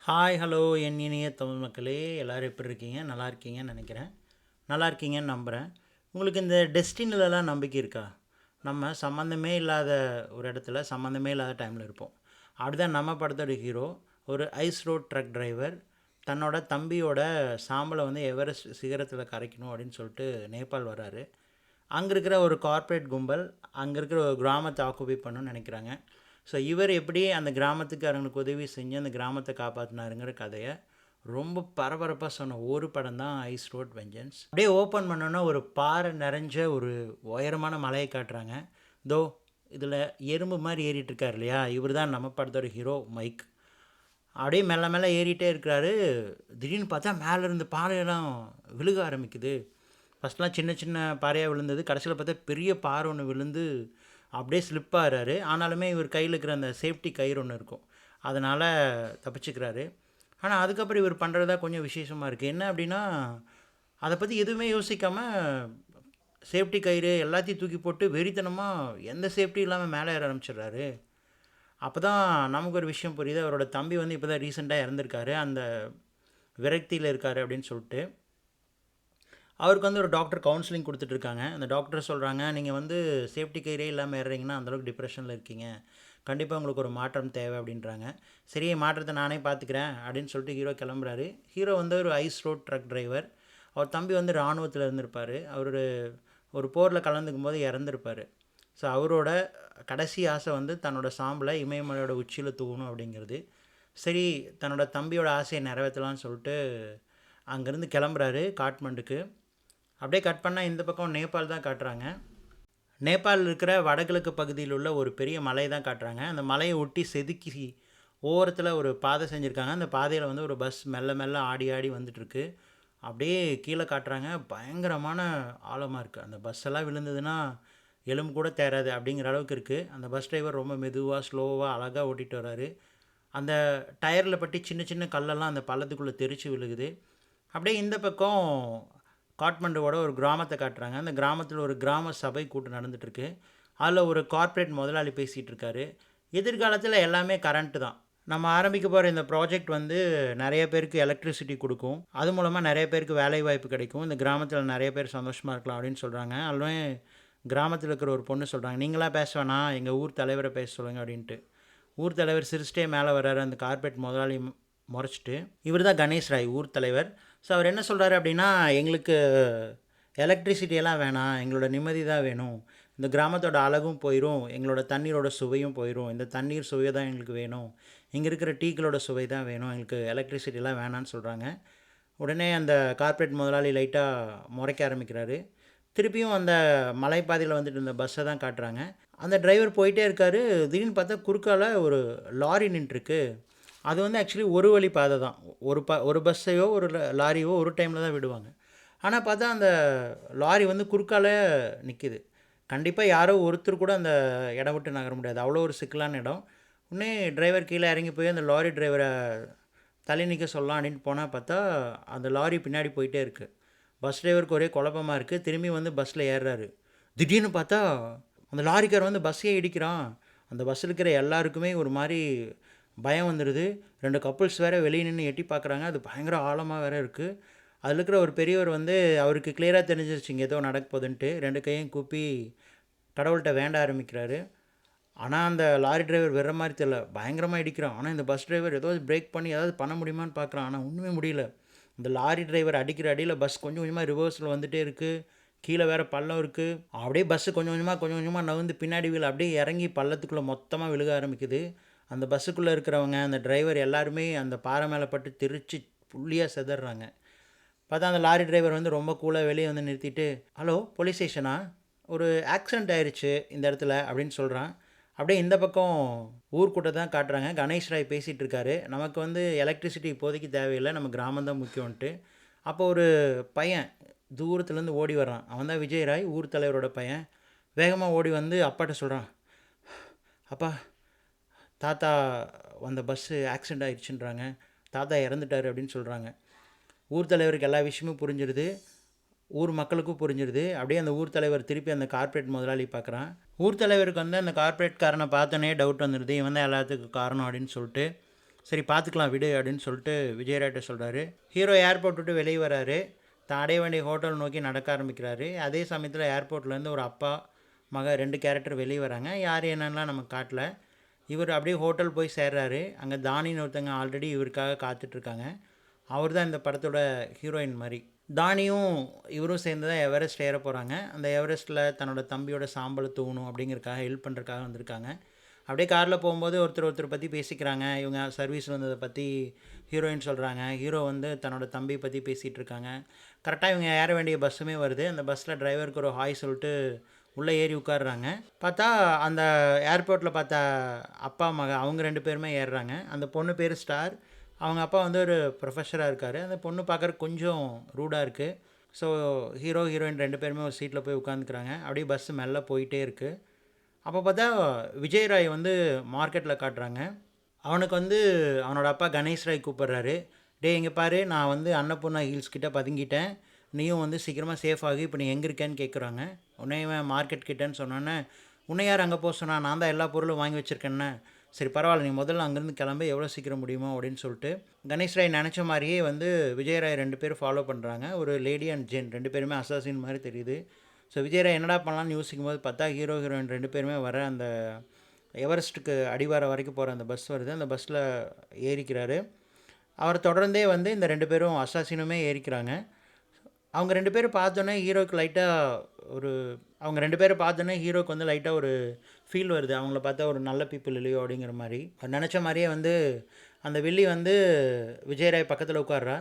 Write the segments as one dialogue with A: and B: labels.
A: Hi hello என் இனிய தமிழ் மக்களே, எல்லோரும் எப்படி இருக்கீங்க? நல்லா இருக்கீங்கன்னு நினைக்கிறேன். நல்லா இருக்கீங்கன்னு நம்புகிறேன். உங்களுக்கு இந்த டெஸ்டினிலலாம் நம்பிக்கை இருக்கா? நம்ம சம்மந்தமே இல்லாத ஒரு இடத்துல சம்மந்தமே இல்லாத டைமில் இருப்போம். அப்படிதான் நம்ம படத்தோட ஹீரோ ஒரு ஐஸ் ரோட் ட்ரக் டிரைவர் தன்னோட தம்பியோட சாம்பலை வந்து எவரெஸ்ட் சிகரத்தில் கரைக்கணும் அப்படின்னு சொல்லிட்டு நேபாள் வராரு. அங்கே இருக்கிற ஒரு கார்ப்பரேட் கும்பல் அங்கே இருக்கிற ஒரு கிராமத்தை ஆக்குபை பண்ணணும்னு நினைக்கிறாங்க. ஸோ இவர் எப்படி அந்த கிராமத்துக்காரங்களுக்கு உதவி செஞ்சு அந்த கிராமத்தை காப்பாற்றினாருங்கிற கதையை ரொம்ப பரபரப்பாக சொன்ன ஒரு படம் தான் ஐஸ் ரோட் வெஞ்சன்ஸ். அப்படியே ஓப்பன் பண்ணோன்னா ஒரு பாறை நிறைஞ்ச ஒரு உயரமான மலையை காட்டுறாங்க. தோ இதில் எறும்பு மாதிரி ஏறிட்டு இருக்கார் இல்லையா, இவர் தான் நம்ம படத்தோட ஹீரோ மைக். அப்படியே மெல்ல மெல்ல ஏறிட்டே இருக்கிறாரு. திடீர்னு பார்த்தா மேலேருந்து பாறையெல்லாம் விழுக ஆரம்பிக்குது. ஃபஸ்ட்லாம் சின்ன சின்ன பாறையாக விழுந்தது, கடைசியில் பார்த்தா பெரிய பாறை ஒன்று விழுந்து அப்படியே ஸ்லிப் ஆகிறாரு. ஆனாலுமே இவர் கையில் இருக்கிற அந்த சேஃப்டி கயிறு ஒன்று இருக்கும், அதனால் தப்பிச்சுக்கிறாரு. ஆனால் அதுக்கப்புறம் இவர் பண்ணுறதா கொஞ்சம் விசேஷமாக இருக்குது. என்ன அப்படின்னா, அதை பற்றி எதுவுமே யோசிக்காமல் சேஃப்டி கயிறு எல்லாத்தையும் தூக்கி போட்டு வெறித்தனமாக எந்த சேஃப்டி இல்லாமல் மேலே ஏற ஆரம்பிச்சிடுறாரு. அப்போ தான் நமக்கு ஒரு விஷயம் புரியுது, அவரோட தம்பி வந்து இப்போ தான் ரீசெண்டாக இறந்துருக்காரு, அந்த விரக்தியில் இருக்கார் அப்படின்னு சொல்லிட்டு. அவருக்கு வந்து ஒரு டாக்டர் கவுன்சிலிங் கொடுத்துட்ருக்காங்க. அந்த டாக்டர் சொல்கிறாங்க, நீங்கள் வந்து சேஃப்டி கயிறே இல்லாமல் ஏறுறீங்கன்னா அந்தளவுக்கு டிப்ரெஷனில் இருக்கீங்க, கண்டிப்பாக உங்களுக்கு ஒரு மாற்றம் தேவை அப்படின்றாங்க. சரி, மாற்றத்தை நானே பார்த்துக்கிறேன் அப்படின்னு சொல்லிட்டு ஹீரோ கிளம்புறாரு. ஹீரோ வந்து ஒரு ஐஸ் ரோட் ட்ரக் டிரைவர். அவர் தம்பி வந்து இராணுவத்தில் இருந்திருப்பார். அவர் ஒரு போரில் கலந்துக்கும் போது இறந்துருப்பார். ஸோ அவரோட கடைசி ஆசை வந்து தன்னோட சாம்பலை இமயமலையோட உச்சியில் தூவணும் அப்படிங்கிறது. சரி, தன்னோட தம்பியோட ஆசையை நிறைவேற்றலான்னு சொல்லிட்டு அங்கேருந்து கிளம்புறாரு காட்மண்டுக்கு. அப்படியே கட் பண்ணால் இந்த பக்கம் நேபாள் தான் காட்டுறாங்க. நேபாளில் இருக்கிற வடகிழக்கு பகுதியில் உள்ள ஒரு பெரிய மலை தான் காட்டுறாங்க. அந்த மலையை ஒட்டி செதுக்கி ஓரத்தில் ஒரு பாதை செஞ்சுருக்காங்க. அந்த பாதையில் வந்து ஒரு பஸ் மெல்ல மெல்ல ஆடி ஆடி வந்துட்டுருக்கு. அப்படியே கீழே காட்டுறாங்க, பயங்கரமான ஆழமாக இருக்குது. அந்த பஸ்ஸெல்லாம் விழுந்ததுன்னா எலும்பு கூட தேராது அப்படிங்கிற அளவுக்கு இருக்குது. அந்த பஸ் டிரைவர் ரொம்ப மெதுவாக ஸ்லோவாக அழகாக ஓட்டிகிட்டு வர்றாரு. அந்த டயரில் பட்டி சின்ன சின்ன கல்லெல்லாம் அந்த பள்ளத்துக்குள்ளே தெரித்து விழுகுது. அப்படியே இந்த பக்கம் காட்மண்டுவோட ஒரு கிராமத்தை காட்டுறாங்க. அந்த கிராமத்தில் ஒரு கிராம சபை கூட்டம் நடந்துகிட்ருக்கு. அதில் ஒரு கார்ப்பரேட் முதலாளி பேசிகிட்டு இருக்காரு. எதிர்காலத்தில் எல்லாமே கரண்ட்டு தான். நம்ம ஆரம்பிக்க போகிற இந்த ப்ராஜெக்ட் வந்து நிறைய பேருக்கு எலக்ட்ரிசிட்டி கொடுக்கும், அது மூலமாக நிறைய பேருக்கு வேலை வாய்ப்பு கிடைக்கும், இந்த கிராமத்தில் நிறைய பேர் சந்தோஷமாக இருக்கலாம் அப்படின்னு சொல்கிறாங்க. அதுவே கிராமத்தில் இருக்கிற ஒரு பொண்ணு சொல்கிறாங்க, நீங்களாக பேச வேணாம், எங்கள் ஊர் தலைவரை பேச சொல்லுங்கள் அப்படின்ட்டு. ஊர் தலைவர் சிரிச்சிட்டே மேலே வர்றாரு. அந்த கார்ப்பரேட் முதலாளி முறைச்சிட்டு, இவர் தான் கணேஷ் ராய், ஊர் தலைவர். ஸோ அவர் என்ன சொல்கிறாரு அப்படின்னா, எங்களுக்கு எலக்ட்ரிசிட்டியெல்லாம் வேணாம், எங்களோட நிம்மதி தான் வேணும், இந்த கிராமத்தோட அழகும் போயிடும், எங்களோட தண்ணீரோட சுவையும் போயிடும், இந்த தண்ணீர் சுவை தான் எங்களுக்கு வேணும், இங்கே இருக்கிற டீக்களோட சுவை தான் வேணும், எங்களுக்கு எலக்ட்ரிசிட்டிலாம் வேணான்னு சொல்கிறாங்க. உடனே அந்த கார்ப்பரேட் முதலாளி லைட்டாக முறைக்க ஆரம்பிக்கிறாரு. திருப்பியும் அந்த மலைப்பாதையில் வந்துட்டு இருந்த பஸ்ஸை தான் காட்டுறாங்க. அந்த டிரைவர் போயிட்டே இருக்கார். திடீர்னு பார்த்தா குறுக்கால ஒரு லாரி நின்றுருக்கு. அது வந்து ஆக்சுவலி ஒரு வழி பாதை தான். ஒரு பஸ்ஸையோ ஒரு லாரியோ ஒரு டைமில் தான் விடுவாங்க. ஆனால் பார்த்தா அந்த லாரி வந்து குறுக்கால நிற்கிது. கண்டிப்பாக யாரோ ஒருத்தர் கூட அந்த இடம் விட்டு நகர முடியாது, அவ்வளோ ஒரு சிக்கலான இடம். உடனே டிரைவர் கீழே இறங்கி போய் அந்த லாரி டிரைவரை தள்ளி நிற்க சொல்லலாம் அப்படின்னு போனால் பார்த்தா அந்த லாரி பின்னாடி போயிட்டே இருக்குது. பஸ் டிரைவருக்கு ஒரே குழப்பமாக இருக்குது. திரும்பி வந்து பஸ்ஸில் ஏறுறாரு. திடீர்னு பார்த்தா அந்த லாரிக்கார் வந்து பஸ்ஸையே இடிக்கிறான். அந்த பஸ்ஸில் இருக்கிற எல்லாருக்குமே ஒரு மாதிரி பயம் வந்துடுது. 2 கப்புள்ஸ் வேறு வெளியே நின்று எட்டி பார்க்குறாங்க. அது பயங்கர ஆழமாக வேறு இருக்குது. அதில் இருக்கிற ஒரு பெரியவர் வந்து அவருக்கு கிளியராக தெரிஞ்சிருச்சு இங்கே ஏதோ நடக்க போகுதுன்ட்டு 2 கையும் கூப்பி கடவுள்கிட்ட வேண்ட ஆரம்பிக்கிறாரு. ஆனால் அந்த லாரி டிரைவர் வேறு மாதிரி தெரியல, பயங்கரமாக இடிக்கிறான். ஆனால் இந்த பஸ் டிரைவர் ஏதோ பிரேக் பண்ணி ஏதாவது பண்ண முடியுமான்னு பார்க்குறான். ஆனால் ஒன்றுமே முடியல. இந்த லாரி டிரைவர் அடிக்கிற அடியில் பஸ் கொஞ்சம் கொஞ்சமாக ரிவர்ஸில் வந்துகிட்டே இருக்குது. கீழே வேறு பள்ளம் இருக்குது. அப்படியே பஸ்ஸு கொஞ்சம் கொஞ்சமாக நகர்ந்து பின்னாடி அப்படியே இறங்கி பள்ளத்துக்குள்ளே மொத்தமாக விழுக ஆரம்பிக்குது. அந்த பஸ்ஸுக்குள்ளே இருக்கிறவங்க, அந்த டிரைவர் எல்லாருமே அந்த பாறை மேலே பட்டு தெரிச்சு புள்ளியாக செதறாங்க. பார்த்தா அந்த லாரி டிரைவர் வந்து ரொம்ப கூலாக வெளியே வந்து நிறுத்திட்டு, ஹலோ போலீஸ் ஸ்டேஷனா, ஒரு ஆக்சிடெண்ட் ஆயிடுச்சு இந்த இடத்துல அப்படின்னு சொல்கிறான். அப்படியே இந்த பக்கம் ஊர்க்கூட்ட தான் காட்டுறாங்க. கணேஷ் ராய் பேசிகிட்டு இருக்காரு, நமக்கு வந்து எலக்ட்ரிசிட்டி இப்போதைக்கு தேவையில்லை, நம்ம கிராமம் தான் முக்கியம்ன்ட்டு. அப்போ ஒரு பையன் தூரத்துலேருந்து ஓடி வர்றான். அவன் தான் விஜய் ராய், ஊர் தலைவரோட பையன். வேகமாக ஓடி வந்து அப்பாட்ட சொல்கிறான், அப்பா தாத்தா வந்த பஸ்ஸு ஆக்சிடெண்ட் ஆகிடுச்சுன்றாங்க, தாத்தா இறந்துட்டார் அப்படின்னு சொல்கிறாங்க. ஊர் தலைவருக்கு எல்லா விஷயமும் புரிஞ்சிடுது, ஊர் மக்களுக்கும் புரிஞ்சிடுது. அப்படியே அந்த ஊர் தலைவர் திருப்பி அந்த கார்ப்பரேட் முதலாளி பார்க்குறான். ஊர் தலைவருக்கு வந்து அந்த கார்ப்பரேட்காரனை பார்த்தோன்னே டவுட் வந்துடுது, இவன் தான் எல்லாத்துக்கும் காரணம் அப்படின்னு சொல்லிட்டு. சரி பார்த்துக்கலாம் விடு அப்படின்னு சொல்லிட்டு விஜயராய்ட்ட சொல்கிறாரு. ஹீரோ ஏர்போர்ட் விட்டு வெளியே வராரு. தான் அடைய வேண்டிய ஹோட்டல் நோக்கி நடக்க ஆரம்பிக்கிறாரு. அதே சமயத்தில் ஏர்போர்ட்லேருந்து ஒரு அப்பா மக 2 கேரக்டர் வெளியே வராங்க. யார் என்னன்னலாம் நமக்கு காட்டல. இவர் அப்படியே ஹோட்டல் போய் சேர்றாரு. அங்கே தானின்னு ஒருத்தங்க ஆல்ரெடி இவருக்காக காத்துட்ருக்காங்க. அவர் தான் இந்த படத்தோட ஹீரோயின் மாதிரி. தானியும் இவரும் சேர்ந்து தான் எவரெஸ்ட் ஏற போகிறாங்க. அந்த எவரெஸ்ட்டில் தன்னோட தம்பியோட சாம்பலை தூணும் அப்படிங்கிறக்காக ஹெல்ப் பண்ணுறதுக்காக வந்திருக்காங்க. அப்படியே காரில் போகும்போது ஒருத்தர் பற்றி பேசிக்கிறாங்க. இவங்க சர்வீஸ் வந்ததை பற்றி ஹீரோயின் சொல்கிறாங்க. ஹீரோ வந்து தன்னோட தம்பி பற்றி பேசிகிட்டு இருக்காங்க. கரெக்டாக இவங்க ஏற வேண்டிய பஸ்ஸுமே வருது. அந்த பஸ்ஸில் டிரைவருக்கு ஒரு ஹாய் சொல்லிட்டு உள்ளே ஏறி உட்காடுறாங்க. பார்த்தா அந்த ஏர்போர்ட்டில் பார்த்த அப்பா மக அவங்க 2 பேருமே ஏறுறாங்க. அந்த பொண்ணு பேர் ஸ்டார். அவங்க அப்பா வந்து ஒரு ப்ரொஃபஸராக இருக்கார். அந்த பொண்ணு பார்க்குறக்கு கொஞ்சம் ரூடாக இருக்குது. ஸோ ஹீரோ ஹீரோயின் 2 பேருமே ஒரு சீட்டில் போய் உட்காந்துக்கிறாங்க. அப்படியே பஸ்ஸு மெல்ல போயிட்டே இருக்குது. அப்போ பார்த்தா விஜய் ராய் வந்து மார்க்கெட்டில் காட்டுறாங்க. அவனுக்கு வந்து அவனோட அப்பா கணேஷ் ராய் கூப்பிட்றாரு. டே இங்கே பாரு, நான் வந்து அன்னபூர்ணா ஹில்ஸ் கிட்டே பதுங்கிட்டேன். நீயும் வந்து சீக்கிரமாக சேஃப் ஆகி இப்போ நீ எங்கே இருக்கேன்னு கேட்குறாங்க. உன்னை இவன் மார்க்கெட் கிட்டேன்னு சொன்னோன்னே, உன்னை யார் அங்கே போக சொன்னா, நான் தான் எல்லா பொருளும் வாங்கி வச்சுருக்கேன்னே. சரி பரவாயில்ல, நீ முதல்ல அங்கேருந்து கிளம்பு, எவ்வளோ சீக்கிரம் முடியுமோ அப்படின்னு சொல்லிட்டு கணேஷ் ராய் நினச்ச மாதிரியே வந்து விஜய் ராய் 2 பேரும் ஃபாலோ பண்ணுறாங்க. ஒரு லேடி அண்ட் ஜென் 2 பேருமே அசாசின் மாதிரி தெரியுது. ஸோ விஜய் ராய் என்னடா பண்ணலான்னு யோசிக்கும் போது பார்த்தா ஹீரோ ஹீரோயின் 2 பேருமே வர அந்த எவரெஸ்ட்டுக்கு அடிவாரம் வரைக்கும் போகிற அந்த பஸ் வருது. அந்த பஸ்ஸில் ஏறிக்கிறாரு. அவரை தொடர்ந்தே வந்து இந்த 2 பேரும் அசாசினுமே ஏறிக்கிறாங்க. அவங்க 2 பேரும் பார்த்தோன்னே ஹீரோக்கு ஹீரோக்கு வந்து லைட்டாக ஒரு ஃபீல் வருது. அவங்கள பார்த்தா ஒரு நல்ல பீப்புள் இல்லையோ அப்படிங்கிற மாதிரி. அவர் நினச்ச மாதிரியே வந்து அந்த வில்லி வந்து விஜயராய் பக்கத்தில் உட்கார்றா.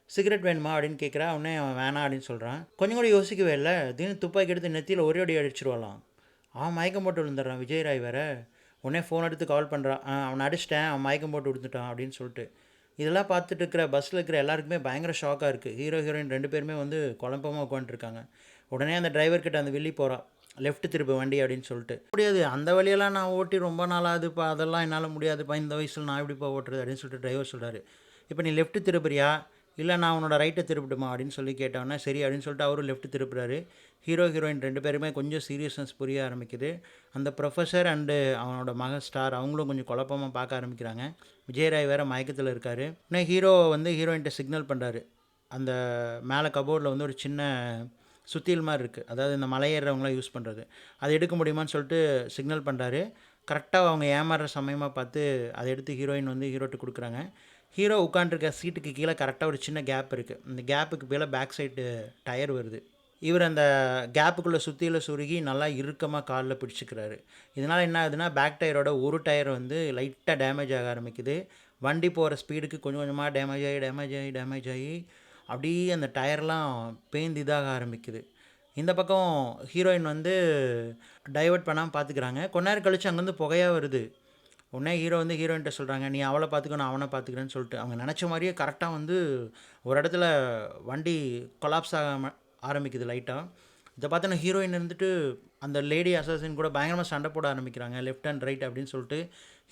A: சிகரெட் வேணுமா அப்படின்னு கேட்குறா. உடனே அவன் வேணாம் அப்படின்னு சொல்கிறான். கொஞ்சம் கூட யோசிக்கவே இல்லை. திடீர்னு துப்பாக்கி எடுத்து நெத்தியில் ஒரே அடி அடிச்சிருவாளாம். அவன் மயக்கம் போட்டு விழுந்துடுறான் விஜயராய் வேறு. உடனே ஃபோன் எடுத்து கால் பண்ணுறான். அவனை அடிச்சிட்டேன், அவன் மயக்கம் போட்டு விழுந்துட்டான் அப்படின்னு சொல்லிட்டு. இதெல்லாம் பார்த்துட்டு இருக்கிற பஸ்ஸில் இருக்கிற எல்லாருக்குமே பயங்கர ஷாக்காக இருக்குது. ஹீரோ ஹீரோயின் 2 பேருமே வந்து குழப்பமாக உட்காந்துருக்காங்க. உடனே அந்த டிரைவர்கிட்ட அந்த வில்லி போகிறான். லெஃப்ட் திருப்பு வண்டி அப்படின்னு சொல்லிட்டு. முடியாது, அந்த வழியெல்லாம் நான் ஓட்டி ரொம்ப நாளாகுதுப்பா, அதெல்லாம் என்னால் முடியாதுப்பா, இந்த வயசில் நான் எப்படிப்பா ஓட்டுறது அப்படின்னு சொல்லிட்டு டிரைவர் சொல்கிறாரு. இப்போ நீ லெஃப்ட் திருப்புறியா இல்லை நான் உன்னோட ரைட்டை திருப்பிட்டுமா அப்படின்னு சொல்லி கேட்டோன்னே சரி அப்படின்னு சொல்லிட்டு அவரும் லெஃப்ட் திருப்புறாரு. ஹீரோ ஹீரோயின் 2 பேருமே கொஞ்சம் சீரியஸ்னஸ் புரிய ஆரம்பிக்குது. அந்த ப்ரொஃபஸர் அண்டு அவனோட மகன் ஸ்டார் அவங்களும் கொஞ்சம் குழப்பமாக பார்க்க ஆரம்பிக்கிறாங்க. விஜயராய் வேறு மயக்கத்தில் இருக்கார். இன்னும் ஹீரோ வந்து ஹீரோயின்ட்ட சிக்னல் பண்ணுறாரு. அந்த மேலே கபோர்டில் வந்து ஒரு சின்ன சுத்தியல் மாதிரி இருக்குது, அதாவது இந்த மலையேறவங்களாம் யூஸ் பண்ணுறது, அதை எடுக்க முடியுமான்னு சொல்லிட்டு சிக்னல் பண்ணுறாரு. கரெக்டாக அவங்க ஏமாறுற சமயமாக பார்த்து அதை எடுத்து ஹீரோயின் வந்து ஹீரோட்டு கொடுக்குறாங்க. ஹீரோ உட்காண்ட்ருக்க சீட்டுக்கு கீழே கரெக்டாக ஒரு சின்ன கேப் இருக்குது. அந்த கேப்புக்கு மேலே பேக் சைடு டயர் வருது. இவர் அந்த கேப்புக்குள்ளே சுற்றியில் சுருகி நல்லா இறுக்கமாக காலில் பிடிச்சிக்கிறாரு. இதனால் என்ன ஆகுதுன்னா பேக் டயரோட ஒரு டயர் வந்து லைட்டாக டேமேஜ் ஆக ஆரம்பிக்குது. வண்டி போகிற ஸ்பீடுக்கு கொஞ்சம் கொஞ்சமாக டேமேஜ் ஆகி அப்படியே அந்த டயர்லாம் பேந்து இதாக ஆரம்பிக்குது. இந்த பக்கம் ஹீரோயின் வந்து டைவர்ட் பண்ணாமல் பார்த்துக்கிறாங்க. கொஞ்ச நேரம் கழித்து அங்கேருந்து புகையாக வருது. உடனே ஹீரோ வந்து ஹீரோயின்ட்ட சொல்கிறாங்க, நீ அவளை பார்த்துக்கோ நான் அவனை பார்த்துக்கிறேன்னு சொல்லிட்டு. அவங்க நினச்ச மாதிரியே கரெக்டாக வந்து ஒரு இடத்துல வண்டி கொலாப்ஸ் ஆரம்பிக்குது லைட்டாக. இதை பார்த்தோன்னா ஹீரோயின் இருந்துட்டு அந்த லேடி அசாசின் கூட பயங்கரமாக சண்டை போட ஆரம்பிக்கிறாங்க, லெஃப்ட் அண்ட் ரைட் அப்படின்னு சொல்லிட்டு.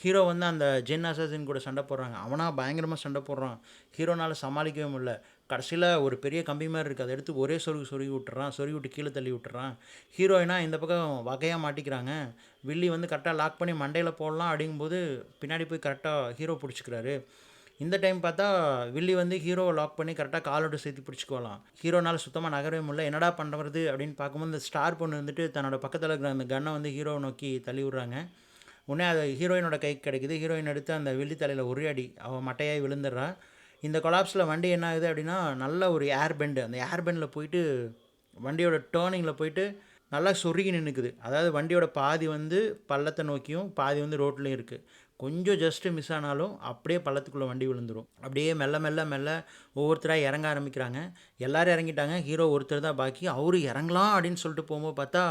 A: ஹீரோ வந்து அந்த ஜென் அசாசின் கூட சண்டை போடுறாங்க. அவனாக பயங்கரமாக சண்டை போடுறான். ஹீரோனால் சமாளிக்கவே முடியல. கடைசியில் ஒரு பெரிய கம்பி மாதிரி இருக்குது, அதை எடுத்து ஒரே சொருகி விட்டு கீழே தள்ளி விட்டுறான். ஹீரோயினாக இந்த பக்கம் வகையாக மாட்டிக்கிறாங்க. வில்லி வந்து கரெக்டாக லாக் பண்ணி மண்டையில் போடலாம் அப்படிங்கும்போது பின்னாடி போய் கரெக்டாக ஹீரோ பிடிச்சிக்கிறாரு. இந்த டைம் பார்த்தா வில்லி வந்து ஹீரோவை லாக் பண்ணி கரெக்டாக காலோட சேர்த்து பிடிச்சிக்குவலாம். ஹீரோனால் சுத்தமாக நகரவே முடியல. என்னடா பண்ணுறது அப்படின்னு பார்க்கும்போது இந்த ஸ்டார் பொண்ணு வந்துட்டு தன்னோட பக்கத்தில் இருக்கிற அந்த கன்னை வந்து ஹீரோவை நோக்கி தள்ளி விட்றாங்க. உடனே அது ஹீரோயினோட கைக்கு கிடைக்குது. ஹீரோயின் எடுத்து அந்த வில்லி தலையில் ஒரு அடி அவள் மட்டையாகி விழுந்துடுறா. இந்த கொலாப்ஸில் வண்டி என்ன ஆகுது அப்படின்னா நல்ல ஒரு ஏர் பெண்டு, அந்த ஏர் பெண்டில் போயிட்டு வண்டியோட டேர்னிங்கில் போயிட்டு நல்லா சொருகி நின்றுக்குது. அதாவது வண்டியோட பாதி வந்து பள்ளத்தை நோக்கியும் பாதி வந்து ரோட்லேயும் இருக்குது. கொஞ்சம் ஜஸ்ட்டு மிஸ் ஆனாலும் அப்படியே பள்ளத்துக்குள்ளே வண்டி விழுந்துடும். அப்படியே மெல்ல மெல்ல மெல்ல ஒவ்வொருத்தராக இறங்க ஆரம்பிக்கிறாங்க. எல்லோரும் இறங்கிட்டாங்க. ஹீரோ ஒருத்தர் தான் பாக்கி. அவரு இறங்கலாம் அப்படின்னு சொல்லிட்டு போகும்போது பார்த்தா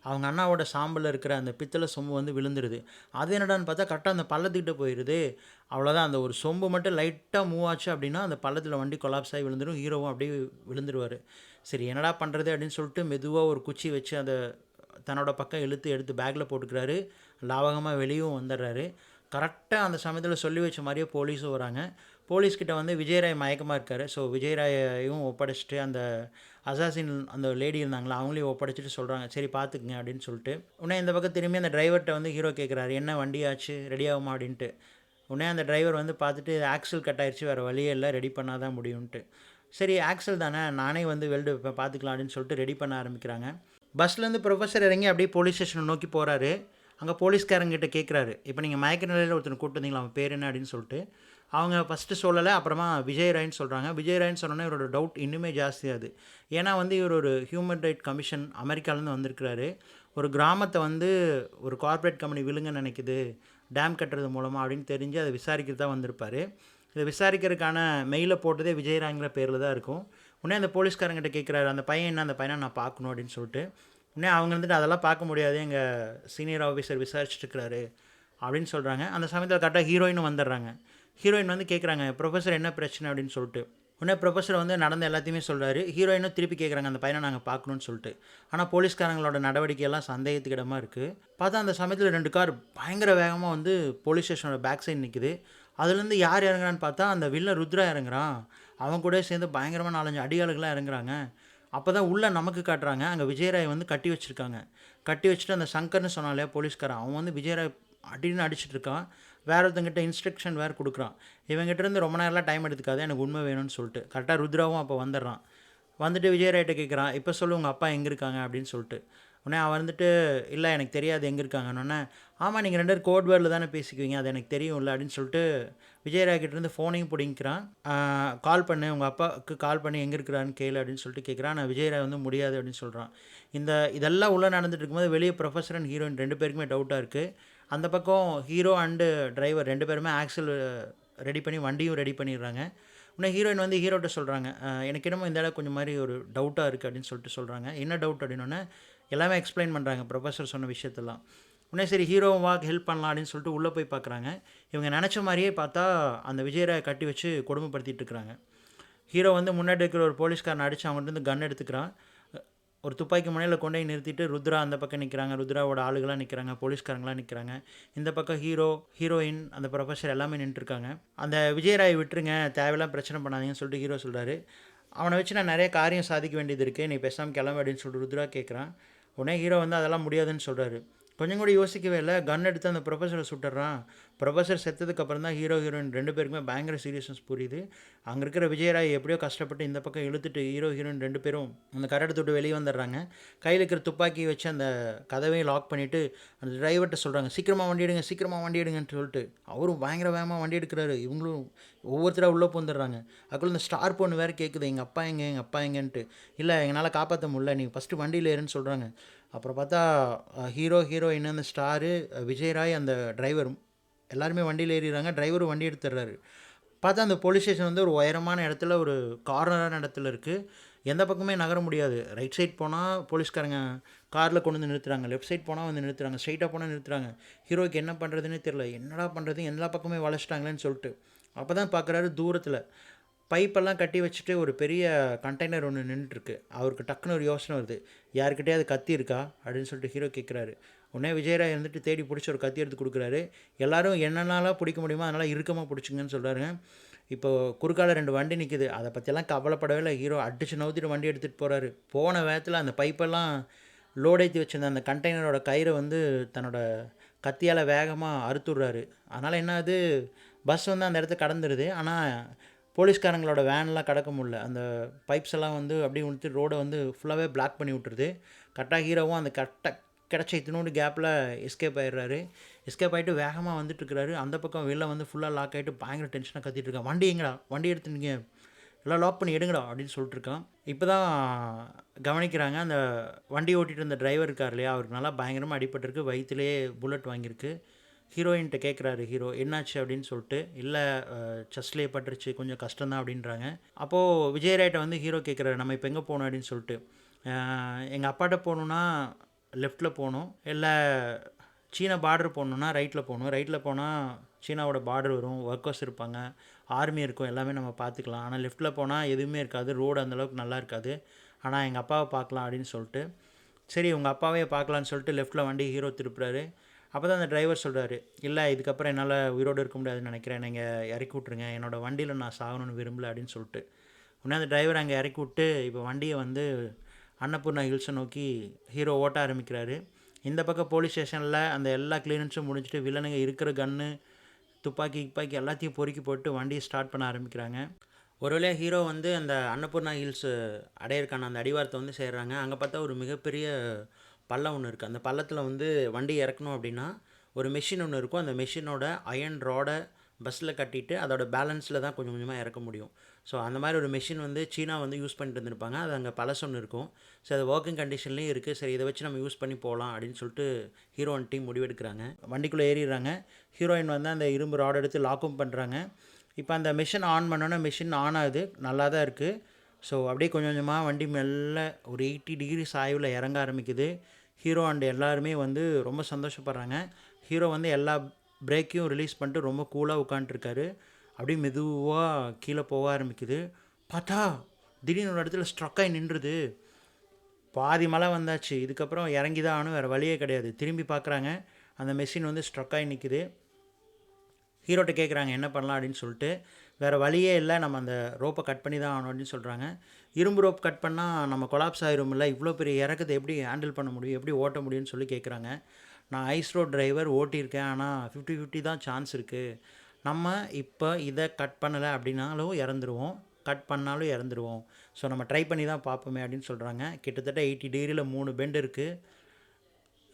A: அவங்க அண்ணாவோட சாம்பலில் இருக்கிற அந்த பித்தளை சொம்பு வந்து விழுந்துருது. அது என்னடான்னு பார்த்தா கரெக்டாக அந்த பள்ளத்துக்கிட்ட போயிடுது. அவ்வளோதான், அந்த ஒரு சொம்பு மட்டும் லைட்டாக மூவ் ஆச்சு அப்படின்னா அந்த பள்ளத்தில் வண்டி கொலாப்ஸ் ஆகி விழுந்துடும். ஹீரோவும் அப்படியே விழுந்துருவார். சரி என்னடா பண்ணுறது அப்படின்னு சொல்லிட்டு மெதுவாக ஒரு குச்சி வச்சு அதை தன்னோட பக்கம் எடுத்து பேக்கில் போட்டுக்கிறாரு. லாவகமாக வெளியும் வந்துடுறாரு. கரெக்டாக அந்த சமயத்தில் சொல்லி வச்ச மாதிரியே போலீஸும் வராங்க. போலீஸ்கிட்ட வந்து விஜயராய் மயக்கமாக இருக்கார். ஸோ விஜயராயையும் ஒப்படைச்சிட்டு அந்த அசாசின் அந்த லேடி இருந்தாங்களா அவங்களையும் ஒப்படைச்சிட்டு சொல்கிறாங்க, சரி பார்த்துக்குங்க அப்படின்னு சொல்லிட்டு. உடனே இந்த பக்கம் திரும்பி அந்த டிரைவர்கிட்ட வந்து ஹீரோ கேட்குறாரு, என்ன வண்டி ஆச்சு, ரெடி ஆகுமா அப்படின்ட்டு. உடனே அந்த டிரைவர் வந்து பார்த்துட்டு ஆக்சல் கட் ஆயிடுச்சு, வேறு வழியே இல்லை, ரெடி பண்ணால் தான் முடியும்ன்ட்டு. சரி ஆக்சல் தானே, நானே வந்து வெல்டு இப்போ பார்த்துக்கலாம் அப்படின்னு சொல்லிட்டு ரெடி பண்ண ஆரம்பிக்கிறாங்க. பஸ்லேருந்து ப்ரொஃபஸர் இறங்கி அப்படியே போலீஸ் ஸ்டேஷனை நோக்கி போகிறாரு. அங்கே போலீஸ்காரங்கிட்ட கேட்குறாரு, இப்போ நீங்கள் மயக்க நிலையில் ஒருத்தனை கூப்பிட்டு வந்தீங்களா, அவன் பேர் என்ன அப்படின்னு சொல்லிட்டு. அவங்க ஃபஸ்ட்டு சொல்லலை, அப்புறமா விஜய் ராய்ன்னு சொல்கிறாங்க. விஜய் ராய்ன்னு சொன்னோன்னே இவரோட டவுட் இன்னுமே ஜாஸ்தியாகுது. ஏன்னா வந்து இவர் ஒரு ஹியூமன் ரைட் கமிஷன் அமெரிக்காவிலேருந்து வந்திருக்கிறாரு. ஒரு கிராமத்தை வந்து ஒரு கார்ப்பரேட் கம்பெனி விழுங்கன்னு நினைக்குது டேம் கட்டுறது மூலமாக அப்படின்னு தெரிஞ்சு அதை விசாரிக்கிறது தான் வந்திருப்பார். இதை விசாரிக்கிறதுக்கான மெயிலை போட்டதே விஜயராங்கிற பேரில் தான் இருக்கும். உடனே அந்த போலீஸ்காரங்கிட்ட கேட்குறாரு, அந்த பையன் என்ன, அந்த பையனை நான் பார்க்கணும் அப்படின்னு சொல்லிட்டு. உடனே அவங்க வந்துட்டு அதெல்லாம் பார்க்க முடியாது, எங்கள் சீனியர் ஆஃபீஸர் விசாரிச்சுட்டு இருக்கிறாரு அப்படின்னு சொல்கிறாங்க. அந்த சமயத்தில் கரெக்டாக ஹீரோயினும் வந்துடுறாங்க. ஹீரோயின் வந்து கேட்குறாங்க, ப்ரொஃபஸர் என்ன பிரச்சனை அப்படின்னு சொல்லிட்டு. உடனே ப்ரொஃபஸர் வந்து நடந்த எல்லாத்தையுமே சொல்கிறாரு. ஹீரோயினும் திருப்பி கேட்குறாங்க, அந்த பையனை நாங்கள் பார்க்கணுன்னு சொல்லிட்டு. ஆனால் போலீஸ்காரங்களோட நடவடிக்கையெல்லாம் சந்தேகத்துக்கு இடமா இருக்குது. பார்த்தா அந்த சமயத்தில் 2 கார் பயங்கர வேகமாக வந்து போலீஸ் ஸ்டேஷனோட பேக் சைடு நிற்குது. அதுலேருந்து யார் இறங்குறான்னு பார்த்தா அந்த வில்லன் ருத்ரா இறங்குறான். அவன் கூட சேர்ந்து பயங்கரமாக 4-5 அடியாளுகளாக இறங்குறாங்க. அப்போ தான் உள்ளே நமக்கு காட்டுறாங்க, அங்கே விஜயராய் வந்து கட்டி வச்சுருக்காங்க. கட்டி வச்சுட்டு அந்த சங்கர்னு சொன்னான் இல்லையா போலீஸ்காரன், அவன் வந்து விஜயராய் அடின்னு அடிச்சுட்டு இருக்கான். வேற ஒருத்தங்கிட்ட இன்ஸ்ட்ரக்ஷன் வேறு கொடுக்குறான். இவங்ககிட்ட இருந்து ரொம்ப நேரம்லாம் டைம் எடுத்துக்காது, எனக்கு உண்மை வேணும்னு சொல்லிட்டு. கரெக்டாக ருத்ராவும் அப்போ வந்துடுறான். வந்துட்டு விஜயராய்கிட்ட கேட்குறான், இப்போ சொல்லு உங்கள் அப்பா எங்கே இருக்காங்க அப்படின்னு சொல்லிட்டு. உடனே அவன் வந்துட்டு, இல்லை எனக்கு தெரியாது எங்கே இருக்காங்கன்னொன்னே, ஆமாம் நீங்கள் 2 பேரும் கோட் வேர்டில் தானே பேசிக்குவீங்க, அது எனக்கு தெரியும் இல்லை அப்படின்னு சொல்லிட்டு விஜயராய்கிட்டேருந்து ஃபோனையும் பிடிங்கிறான். கால் பண்ணு, உங்கள் அப்பாவுக்கு கால் பண்ணி எங்கே இருக்கிறான்னு கேளு அப்படின்னு சொல்லிட்டு கேட்குறான். நான் விஜயராய் வந்து முடியாது அப்படின்னு சொல்கிறான். இதெல்லாம் உள்ளே நடந்துட்டு இருக்கும்போது வெளியே ப்ரொஃபஸர் அண்ட் ஹீரோயின் 2 பேருக்குமே டவுட்டாக இருக்குது. அந்த பக்கம் ஹீரோ அண்டு டிரைவர் 2 பேருமே ஆக்சல் ரெடி பண்ணி வண்டியும் ரெடி பண்ணிடுறாங்க. உடனே ஹீரோயின் வந்து ஹீரோட்ட சொல்கிறாங்க, எனக்கு என்னமோ இந்த இடம் கொஞ்சம் மாதிரி ஒரு டவுட்டாக இருக்குது அப்படின்னு சொல்லிட்டு சொல்கிறாங்க. என்ன டவுட் அப்படின்னோடனே எல்லாமே எக்ஸ்பிளைன் பண்ணுறாங்க ப்ரொஃபஸர் சொன்ன விஷயத்தெல்லாம். உடனே சரி ஹீரோவும் வாக்கு ஹெல்ப் பண்ணலாம் அப்படின்னு சொல்லிட்டு உள்ளே போய் பார்க்குறாங்க. இவங்க நினச்ச மாதிரியே பார்த்தா அந்த விஜயராயை கட்டி வச்சு கொடுமைப்படுத்திட்டு இருக்கிறாங்க. ஹீரோ வந்து முன்னாடி இருக்கிற ஒரு போலீஸ்காரனை அடித்து அவங்ககிட்ட கன் எடுத்துக்கிறான். ஒரு துப்பாக்கி முனையில் கொண்டு போய் நிறுத்திட்டு ருத்ரா அந்த பக்கம் நிற்கிறாங்க, ருத்ராவோட ஆளுகளாக நிற்கிறாங்க, போலீஸ்காரங்களாம் நிற்கிறாங்க. இந்த பக்கம் ஹீரோ, ஹீரோயின், அந்த ப்ரொஃபஸர் எல்லாமே நின்றுருக்காங்க. அந்த விஜயராய் விட்டுருங்க, தேவையெல்லாம் பிரச்சனை பண்ணாதீங்கன்னு சொல்லிட்டு ஹீரோ சொல்கிறாரு. அவனை வச்சு நான் நிறைய காரியம் சாதிக்க வேண்டியது இருக்குது, நீ பேசாமல் கிளம்பு அப்படின்னு சொல்லிட்டு ருத்ரா கேட்குறான். உடனே ஹீரோ வந்து அதெல்லாம் முடியாதுன்னு சொல்கிறாரு. கொஞ்சம் கூட யோசிக்கவே இல்லை, கன் எடுத்து அந்த ப்ரொஃபஸரை சுட்டுறான். ப்ரொஃபஸர் செத்ததுக்கப்புறம் தான் ஹீரோ ஹீரோயின் 2 பேருக்குமே பயங்கர சீரியஸ்னஸ் புரியுது. அங்கே இருக்கிற விஜயராய் எப்படியோ கஷ்டப்பட்டு இந்த பக்கம் இழுத்துட்டு ஹீரோ ஹீரோயின் 2 பேரும் அந்த கட்டடத்தை விட்டு வெளியே வந்துடுறாங்க. கையில் இருக்கிற துப்பாக்கியை வச்சு அந்த கதவையும் லாக் பண்ணிவிட்டு அந்த டிரைவர்கிட்ட சொல்கிறாங்க, சீக்கிரமாக வண்டி எடுங்க, சீக்கிரமாக வண்டி எடுங்கன்னு சொல்லிட்டு. அவரும் பயங்கர வேகமாக வண்டி எடுக்கிறாரு. இவங்களும் ஒவ்வொருத்தராக உள்ளே போந்துடுறாங்க. அதுக்குள்ள இந்த ஸ்டார் பொண்ணு வேறு கேட்குது, எங்கள் அப்பா எங்கே, எங்கள் அப்பா எங்கேன்ட்டு. இல்லை எங்களால் காப்பாற்ற முடியல, நீங்கள் ஃபஸ்ட்டு வண்டியில் ஏறுன்னு சொல்கிறாங்க. அப்புறம் பார்த்தா ஹீரோ ஹீரோயின் அந்த ஸ்டாரு விஜயராய் அந்த டிரைவர் எல்லாருமே வண்டியில் ஏறிடுறாங்க. டிரைவரும் வண்டி எடுத்துடுறாரு. பார்த்தா அந்த போலீஸ் ஸ்டேஷன் வந்து ஒரு உயரமான இடத்துல, ஒரு கார்னரான இடத்துல இருக்குது. எந்த பக்கமே நகர முடியாது. ரைட் சைட் போனால் போலீஸ்காரங்க காரில் கொண்டு வந்து நிறுத்துறாங்க, லெஃப்ட் சைட் போனால் வந்து நிறுத்துறாங்க, ஸ்ட்ரைட்டாக போனால் நிறுத்துறாங்க. ஹீரோய்க்கு என்ன பண்ணுறதுன்னு தெரில, என்னடா பண்ணுறது, எல்லா பக்கமே வளைச்சிட்டாங்களேன்னு சொல்லிட்டு. அப்போ தான் பார்க்குறாரு தூரத்தில் பைப்பெல்லாம் கட்டி வச்சுட்டு ஒரு பெரிய கண்டெய்னர் ஒன்று நின்றுட்டுருக்கு. அவருக்கு டக்குன்னு ஒரு யோசனை வருது, யாருக்கிட்டே அது கத்தி இருக்கா அப்படின்னு சொல்லிட்டு ஹீரோ கேட்குறாரு. உடனே விஜயராய் வந்துட்டு தேடி பிடிச்சி ஒரு கத்தி எடுத்து கொடுக்குறாரு. எல்லோரும் என்னென்னலாம் பிடிக்க முடியுமோ அதனால் இறுக்கமாக பிடிச்சிங்கன்னு சொல்கிறாருங்க. இப்போ குறுக்கால 2 வண்டி நிற்குது, அதை பற்றியெல்லாம் கவலைப்படவே இல்லை. ஹீரோ அடித்து நவுத்திட்டு வண்டி எடுத்துகிட்டு போகிறாரு. போன வேகத்தில் அந்த பைப்பெல்லாம் லோடேற்றி வச்சிருந்த அந்த கண்டெய்னரோட கயிறை வந்து தன்னோட கத்தியால் வேகமாக அறுத்துடுறாரு. அதனால் என்ன ஆகுது, பஸ் வந்து அந்த இடத்த கடந்துடுது. ஆனால் போலீஸ்காரங்களோட வேன்லாம் கடக்க முடியல. அந்த பைப்ஸ் எல்லாம் வந்து அப்படியே வந்துட்டு ரோடை வந்து ஃபுல்லாகவே பிளாக் பண்ணி விட்டுருது. கரெக்டாக ஹீரோவும் அந்த கிடச்ச இத்தினோண்டு கேப்பில் எஸ்கேப் ஆகிடுறாரு. எஸ்கேப் ஆகிட்டு வேகமாக வந்துட்டுருக்கிறாரு. அந்த பக்கம் வெளில வந்து ஃபுல்லாக லாக் ஆகிட்டு பயங்கர டென்ஷனாக கத்திட்டு இருக்கான். வண்டி எங்கடா, வண்டி எடுத்துனீங்க, எல்லாம் லாக் பண்ணி எடுங்கடா அப்படின்னு சொல்லிட்டுருக்கான். இப்போ தான் கவனிக்கிறாங்க, அந்த வண்டி ஓட்டிகிட்டு இருந்த டிரைவர் இருக்கார் இல்லையா, அவருக்கு நல்லா பயங்கரமாக அடிபட்டிருக்கு, வயிற்றுலேயே புல்லட் வாங்கியிருக்கு. ஹீரோயின்கிட்ட கேட்குறாரு ஹீரோ, என்னாச்சு அப்படின்னு சொல்லிட்டு. இல்லை செஸ்ட்லேயே பட்டுருச்சு, கொஞ்சம் கஷ்டம்தான் அப்படின்றாங்க. அப்போது விஜயராய்ட்ட வந்து ஹீரோ கேட்குறாரு, நம்ம இப்போ எங்கே போகணும் அப்படின்னு சொல்லிட்டு. எங்கள் அப்பாட்ட போகணுன்னா லெஃப்ட்டில் போகணும், இல்லை சீனா பார்டர் போகணுன்னா ரைட்டில் போகணும். ரைட்டில் போனால் சீனாவோட பார்டர் வரும், ஒர்க்கர்ஸ் இருப்பாங்க, ஆர்மி இருக்கும், எல்லாமே நம்ம பார்த்துக்கலாம். ஆனால் லெஃப்ட்டில் போனால் எதுவுமே இருக்காது, ரோடு அந்தளவுக்கு நல்லா இருக்காது. ஆனால் எங்கள் அப்பாவை பார்க்கலாம் அப்படின்னு சொல்லிட்டு. சரி உங்கள் அப்பாவே பார்க்கலான்னு சொல்லிட்டு லெஃப்ட்டில் வண்டி ஹீரோ திருப்புறாரு. அப்போ தான் அந்த டிரைவர் சொல்கிறாரு, இல்லை இதுக்கப்புறம் என்னால் உயிரோடு இருக்க முடியாதுன்னு நினைக்கிறேன், நீங்கள் இறக்கி விட்ருங்க, என்னோடய வண்டியில் நான் சாகணும்னு விரும்பலை அப்படின்னு சொல்லிட்டு. உடனே அந்த டிரைவர் அங்கே இறக்கி விட்டு இப்போ வண்டியை வந்து அன்னபூர்ணா ஹில்ஸை நோக்கி ஹீரோ ஓட்ட ஆரம்பிக்கிறாரு. இந்த பக்கம் போலீஸ் ஸ்டேஷனில் அந்த எல்லா கிளியரன்ஸும் முடிஞ்சுட்டு வில்லனுங்க இருக்கிற கன்று துப்பாக்கி கிப்பாக்கி எல்லாத்தையும் பொறுக்கி போட்டு வண்டியை ஸ்டார்ட் பண்ண ஆரம்பிக்கிறாங்க. ஒரு வழியாக ஹீரோ வந்து அந்த அன்னபூர்ணா ஹில்ஸ் அடையறக்கான அந்த அடிவாரத்தை வந்து சேர்றாங்க. அங்கே பார்த்தா ஒரு மிகப்பெரிய பள்ளம் ஒன்று இருக்குது. அந்த பள்ளத்தில் வந்து வண்டி இறக்கணும் அப்படின்னா ஒரு மெஷின் ஒன்று இருக்கும். அந்த மெஷினோட அயன் ராடை பஸ்ஸில் கட்டிட்டு அதோட பேலன்ஸில் தான் கொஞ்சம் கொஞ்சமாக இறக்க முடியும். ஸோ அந்த மாதிரி ஒரு மெஷின் வந்து சீனா வந்து யூஸ் பண்ணிட்டு இருந்திருப்பாங்க. அது அங்கே பழசு ஒன்று இருக்கும். ஸோ அது ஒர்க்கிங் கண்டிஷன்லேயும் இருக்குது. சரி, இதை வச்சு நம்ம யூஸ் பண்ணி போகலாம் அப்படின்னு சொல்லிட்டு ஹீரோயின் டீம் முடிவெடுக்கிறாங்க. வண்டிக்குள்ளே ஏறிடுறாங்க. ஹீரோயின் வந்து அந்த இரும்பு ராட் எடுத்து லாக்கும் பண்ணுறாங்க. இப்போ அந்த மிஷின் ஆன் பண்ணோன்னா மிஷின் ஆன் ஆகுது. நல்லா தான் இருக்குது. ஸோ அப்படியே கொஞ்சம் கொஞ்சமாக வண்டி மெல்ல ஒரு 80 டிகிரி சாய்வில் இறங்க ஆரம்பிக்குது. ஹீரோ அண்ட் எல்லாருமே வந்து ரொம்ப சந்தோஷப்படுறாங்க. ஹீரோ வந்து எல்லா பிரேக்கையும் ரிலீஸ் பண்ணிட்டு ரொம்ப கூலாக உட்காந்துருக்காரு. அப்படியே மெதுவாக கீழே போக ஆரம்பிக்குது. பார்த்தா திடீர்னு ஒரு இடத்துல ஸ்ட்ரக் ஆகி நின்றுது. பாதி மழை வந்தாச்சு. இதுக்கப்புறம் இறங்கி தான் ஆகணும், வேறு வழியே கிடையாது. திரும்பி பார்க்குறாங்க, அந்த மெஷின் வந்து ஸ்ட்ரக் ஆகி நிற்குது. ஹீரோட்ட கேட்குறாங்க என்ன பண்ணலாம் அப்படின்னு சொல்லிட்டு. வேறு வழியே இல்லை, நம்ம அந்த ரோப்பை கட் பண்ணி தான் ஆகணும் அப்படின்னு சொல்கிறாங்க. இரும்பு ரோப் கட் பண்ணால் நம்ம கொலாப்ஸ் ஆகிருமில்ல, இவ்வளோ பெரிய இறக்கத்தை எப்படி ஹேண்டில் பண்ண முடியும், எப்படி ஓட்ட முடியும்னு சொல்லி கேட்குறாங்க. நான் ஐஸ் ரோட் டிரைவர் ஓட்டியிருக்கேன், ஆனால் 50-50 தான் சான்ஸ் இருக்குது. நம்ம இப்போ இதை கட் பண்ணலை அப்படின்னாலும் இறந்துருவோம், கட் பண்ணாலும் இறந்துருவோம். ஸோ நம்ம ட்ரை பண்ணி தான் பார்ப்போமே அப்படின்னு சொல்கிறாங்க. கிட்டத்தட்ட 80 டிகிரியில் 3 பெண்ட் இருக்குது.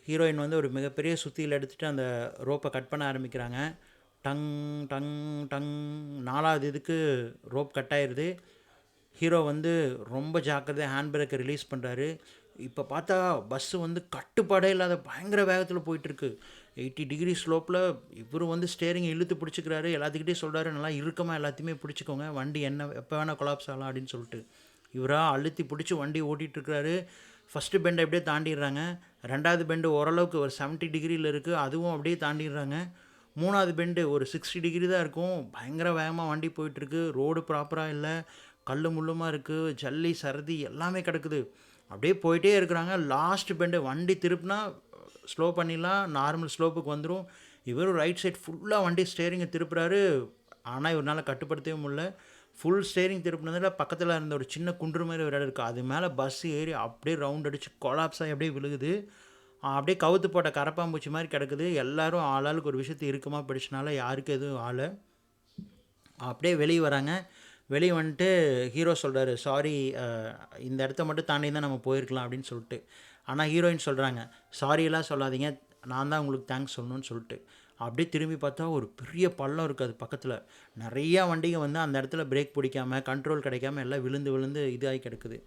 A: ஹீரோயின் வந்து ஒரு மிகப்பெரிய சுத்தியில் எடுத்துகிட்டு அந்த ரோப்பை கட் பண்ண ஆரம்பிக்கிறாங்க. டங் டங் டங் 4வது இதுக்கு ரோப் கட் ஆயிடுது. ஹீரோ வந்து ரொம்ப ஜாக்கிரதையாக ஹேண்ட் பிரேக்கை ரிலீஸ் பண்ணுறாரு. இப்போ பார்த்தா பஸ்ஸு வந்து கட்டுப்பாடே இல்லாத பயங்கர வேகத்தில் போயிட்டுருக்கு. 80 டிகிரி ஸ்லோப்பில் இவர் வந்து ஸ்டேரிங்கை இழுத்து பிடிச்சிக்கிறாரு. எல்லாத்துக்கிட்டே சொல்கிறாரு, நல்லா இறுக்கமாக எல்லாத்தையுமே பிடிச்சிக்கோங்க, வண்டி என்ன எப்போ வேணால் கொலாப்ஸ் ஆகலாம் அப்படின்னு சொல்லிட்டு. இவராக அழுத்தி பிடிச்சி வண்டி ஓட்டிகிட்ருக்கிறாரு. ஃபஸ்ட்டு பெண்டை அப்படியே தாண்டிடுறாங்க. 2வது பெண்டு ஓரளவுக்கு ஒரு 70 டிகிரியில் இருக்குது, அதுவும் அப்படியே தாண்டிடுறாங்க. 3வது பெண்டு ஒரு 60 டிகிரி தான் இருக்கும். பயங்கர வேகமாக வண்டி போயிட்டுருக்கு. ரோடு ப்ராப்பராக இல்லை, கல் முள்ளுமாக இருக்குது, ஜல்லி சருதி எல்லாமே கிடக்குது. அப்படியே போயிட்டே இருக்கிறாங்க. லாஸ்ட் பெண்டு வண்டி திருப்பினா ஸ்லோ பண்ணிடலாம், நார்மல் ஸ்லோப்புக்கு வந்துடும். இவரும் ரைட் சைட் ஃபுல்லாக வண்டி ஸ்டேரிங்கை திருப்புறாரு. ஆனால் இவரால் கட்டுப்படுத்தவே முடியல. ஃபுல் ஸ்டேரிங் திருப்பினதில் பக்கத்தில் இருந்த ஒரு சின்ன குன்று மாதிரி ஒரு இடம் இருக்குது, அது மேலே பஸ் ஏறி அப்படியே ரவுண்ட் அடித்து கொலாப்ஸ் ஆகி அப்படியே விழுகுது. அப்படியே கவுத்து போட்ட கரப்பாம்பூச்சி மாதிரி கிடக்குது. எல்லோரும் ஆளாளுக்கு ஒரு விஷயத்தை இறுக்கமாக பிடிச்சனால யாருக்கும் எதுவும் ஆளை. அப்படியே வெளியே வராங்க. வெளியே வந்துட்டு ஹீரோ சொல்கிறாரு, சாரி, இந்த இடத்த மட்டும் தாண்டி தான் நம்ம போயிருக்கலாம் அப்படின்னு சொல்லிட்டு. ஆனால் ஹீரோயின் சொல்கிறாங்க, சாரியெல்லாம் சொல்லாதீங்க, நான் தான் உங்களுக்கு தேங்க்ஸ் சொல்லணும்னு சொல்லிட்டு. அப்படியே திரும்பி பார்த்தா ஒரு பெரிய பள்ளம் இருக்குது. அது பக்கத்தில் நிறையா வண்டிங்க வந்து அந்த இடத்துல பிரேக் பிடிக்காமல் கண்ட்ரோல் கிடைக்காம எல்லாம் விழுந்து விழுந்து இதாகி கிடக்குது.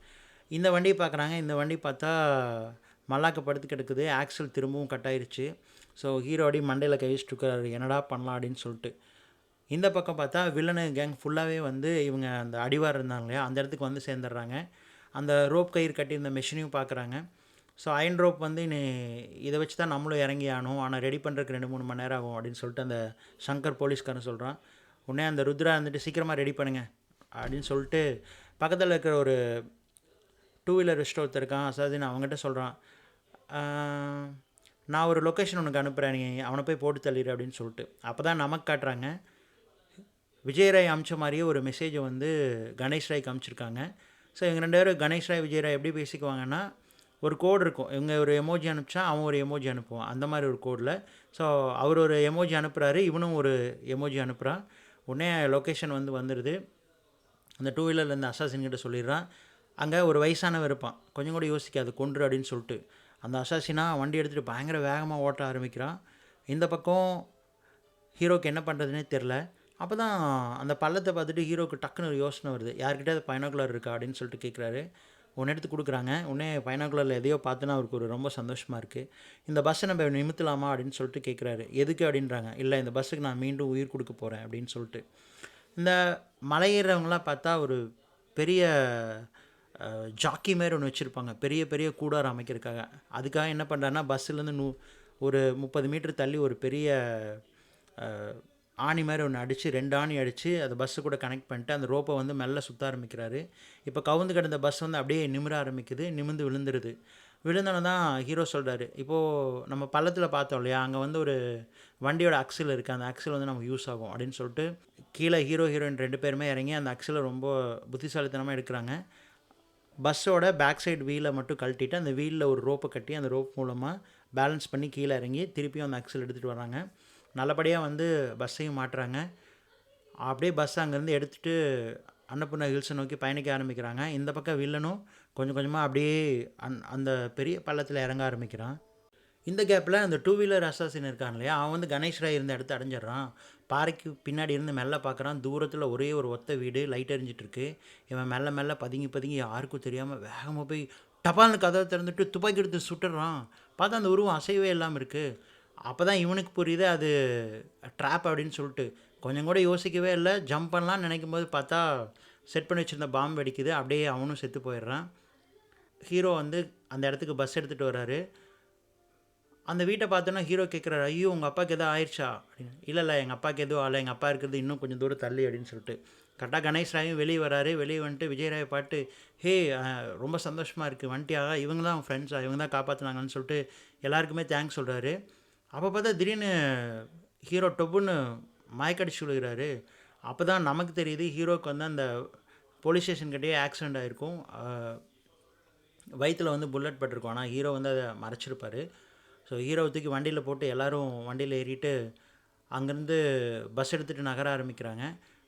A: இந்த வண்டியை பார்க்குறாங்க. இந்த வண்டி பார்த்தா மல்லாக்க படுத்து கிடக்குது. ஆக்சல் திரும்பவும் கட் ஆயிருச்சு. ஸோ ஹீரோடி மண்டையில் கை வச்சுட்டுருக்காரு, என்னடா பண்ணலாம் அப்படின்னு சொல்லிட்டு. இந்த பக்கம் பார்த்தா வில்லனு கேங் ஃபுல்லாகவே வந்து இவங்க அந்த அடிவாரம் இருந்தாங்க இல்லையா, அந்த இடத்துக்கு வந்து சேர்ந்துடுறாங்க. அந்த ரோப் கயிறு கட்டியிருந்த மெஷினையும் பார்க்குறாங்க. ஸோ அயன் ரோப் வந்து இதை வச்சு தான் நம்மளும் இறங்கி ஆகணும், ஆனால் ரெடி பண்ணுறதுக்கு 2-3 மணி நேரம் ஆகும் அப்படின்னு சொல்லிட்டு அந்த சங்கர் போலீஸ்காரன் சொல்கிறான். உடனே அந்த ருத்ரா வந்துட்டு சீக்கிரமாக ரெடி பண்ணுங்க அப்படின்னு சொல்லிட்டு பக்கத்தில் இருக்கிற ஒரு 2 வீலர் ரெஸ்ட் ஒருத்தர் இருக்கான், அசாதின், அவங்ககிட்ட சொல்கிறான், நான் ஒரு லொக்கேஷன் உனக்கு அனுப்புகிறேன், நீ அவனை போய் போட்டு தள்ளிடு அப்படின்னு சொல்லிட்டு. அப்போ தான் நமக்கு காட்டுறாங்க, விஜயராய் அமிச்ச மாதிரியே ஒரு மெசேஜை வந்து கணேஷ் ராய்க்கு அனுப்பிச்சிருக்காங்க. ஸோ இவங்க 2 பேரும் கணேஷ் ராய் விஜயராய் எப்படி பேசிக்குவாங்கன்னா, ஒரு கோடு இருக்கும், இவங்க ஒரு எமோஜி அனுப்பிச்சா அவன் ஒரு எமோஜி அனுப்புவான், அந்த மாதிரி ஒரு கோடில். ஸோ அவர் ஒரு எமோஜி அனுப்புகிறாரு, இவனும் ஒரு எமோஜி அனுப்புகிறான். உடனே லொக்கேஷன் வந்து வந்துடுது. அந்த 2 வீலர்லேருந்து அசாசின்கிட்ட சொல்லிடுறான். அங்கே ஒரு வயசானவர் இருப்பான், கொஞ்சம் கூட யோசிக்காது, கொன்று அப்படின்னு சொல்லிட்டு. அந்த அசாசினாக வண்டி எடுத்துகிட்டு பயங்கர வேகமாக ஓட்ட ஆரம்பிக்கிறான். இந்த பக்கம் ஹீரோக்கு என்ன பண்ணுறதுனே தெரில. அப்போ தான் அந்த பள்ளத்தை பார்த்துட்டு ஹீரோக்கு டக்குன்னு ஒரு யோசனை வருது, யார்கிட்ட அது பைனாகுலர் இருக்கா அப்படின்னு சொல்லிட்டு கேட்குறாரு. ஒன்று எடுத்து கொடுக்குறாங்க. உடனே பைனாகுலரில் எதையோ பார்த்துன்னா அவருக்கு ஒரு ரொம்ப சந்தோஷமாக இருக்குது. இந்த பஸ்ஸை நம்ம நிமித்தலாமா அப்படின்னு சொல்லிட்டு கேட்குறாரு. எதுக்கு அப்படின்றாங்க. இல்லை, இந்த பஸ்ஸுக்கு நான் மீண்டும் உயிர் கொடுக்க போகிறேன் அப்படின்னு சொல்லிட்டு. இந்த மலை ஏறுறவங்களாம் பார்த்தா ஒரு பெரிய ஜாக்கி மாரி ஒன்று வச்சுருப்பாங்க, பெரிய பெரிய கூடாரம் அமைக்கிறதுக்காக. அதுக்காக என்ன பண்ணுறாருன்னா, பஸ்ஸுலேருந்து ஒரு 30 மீட்டர் தள்ளி ஒரு பெரிய ஆணி மாதிரி ஒன்று அடித்து 2 ஆணி அடித்து அதை பஸ்ஸு கூட கனெக்ட் பண்ணிட்டு அந்த ரோப்பை வந்து மெல்ல சுற்ற ஆரம்பிக்கிறாரு. இப்போ கவுந்து கிடந்த பஸ் வந்து அப்படியே நிமிர ஆரம்பிக்குது, நிமிர்ந்து விழுந்துருது. விழுந்தோன்னு தான் ஹீரோ சொல்கிறாரு, இப்போது நம்ம பள்ளத்தில் பார்த்தோம் இல்லையா, அங்கே வந்து ஒரு வண்டியோட அக்சில் இருக்குது, அந்த அக்சில் வந்து நமக்கு யூஸ் ஆகும் அப்படின்னு சொல்லிட்டு கீழே ஹீரோயின் 2 பேருமே இறங்கி அந்த அக்சிலை ரொம்ப புத்திசாலித்தனமாக எடுக்கிறாங்க. பஸ்ஸோட பேக் சைடு வீலை மட்டும் கழட்டிட்டு அந்த வீலில் ஒரு ரோப்பை கட்டி அந்த ரோப் மூலமாக பேலன்ஸ் பண்ணி கீழே இறங்கி திருப்பியும் அந்த அக்சில் எடுத்துகிட்டு வராங்க. நல்லபடியாக வந்து பஸ்ஸையும் மாட்டுறாங்க. அப்படியே பஸ் அங்கேருந்து எடுத்துகிட்டு அன்னபூர்ணா ஹில்ஸை நோக்கி பயணிக்க ஆரம்பிக்கிறாங்க. இந்த பக்கம் வில்லனும் கொஞ்சம் கொஞ்சமாக அப்படியே அந்த பெரிய பள்ளத்தில் இறங்க ஆரம்பிக்கிறான். இந்த கேப்பில் அந்த டூ வீலர் அசாசின் இருக்கான் இல்லையா, அவன் வந்து கணேஷ் ராய் இருந்த இடத்த அடைஞ்சிடுறான். பாறைக்கு பின்னாடி இருந்து மெல்ல பார்க்குறான். தூரத்தில் ஒரே ஒரு ஒத்த வீடு லைட் எரிஞ்சிட்ருக்கு. இவன் மெல்ல மெல்ல பதுங்கி பதுங்கி யாருக்கும் தெரியாமல் வேகமாக போய் டபால்னு கதவை திறந்துட்டு துப்பாக்கி எடுத்து சுட்டுறான். பார்த்தா அந்த உருவம் அசைவே இல்லாமல் இருக்குது. அப்போ தான் இவனுக்கு புரியுது அது ட்ராப் அப்படின்னு சொல்லிட்டு. கொஞ்சம் கூட யோசிக்கவே இல்லை. ஜம்ப் பண்ணலான்னு நினைக்கும் போது பார்த்தா செட் பண்ணி வச்சுருந்த பாம்பு வெடிக்குது. அப்படியே அவனும் செத்து போயிடுறான். ஹீரோ வந்து அந்த இடத்துக்கு பஸ் எடுத்துகிட்டு வர்றாரு. அந்த வீட்டை பார்த்தோன்னா ஹீரோ கேட்குறாரு, ஐயோ உங்கள் அப்பாவுக்கு எதுவும் ஆயிடுச்சா அப்படின்னு. இல்லை எங்கள் அப்பாவுக்கு எதுவும் ஆகலை, எங்கள் அப்பா இருக்கிறது இன்னும் கொஞ்சம் தூரம் தள்ளி அப்படின்னு சொல்லிட்டு. கரெக்டாக கணேஷ் ராயும் வெளியே வராரு. வெளியே வந்துட்டு விஜய் பாட்டு, ஹே ரொம்ப சந்தோஷமாக இருக்குது வந்துட்டியா, இவங்க தான் ஃப்ரெண்ட்ஸா, இவங்க தான் காப்பாற்றினாங்கன்னு சொல்லிட்டு எல்லாருக்குமே தேங்க்ஸ் சொல்கிறாரு. அப்போ பார்த்தா திடீர்னு ஹீரோ டொப்புன்னு மயக்கடிச்சு விழுகிறாரு. அப்போ தான் நமக்கு தெரியுது ஹீரோவுக்கு வந்து அந்த போலீஸ் ஸ்டேஷன்கிட்டயே ஆக்சிடெண்ட் ஆகிருக்கும். வயிற்றில் வந்து புல்லட் பட்டிருக்கும். ஆனால் ஹீரோ வந்து அதை மறைச்சிருப்பார். ஸோ ஹீரோவை தூக்கி வண்டியில் போட்டு எல்லோரும் வண்டியில் ஏறிட்டு அங்கேருந்து பஸ் எடுத்துகிட்டு நகர ஆரம்பிக்கிறாங்க.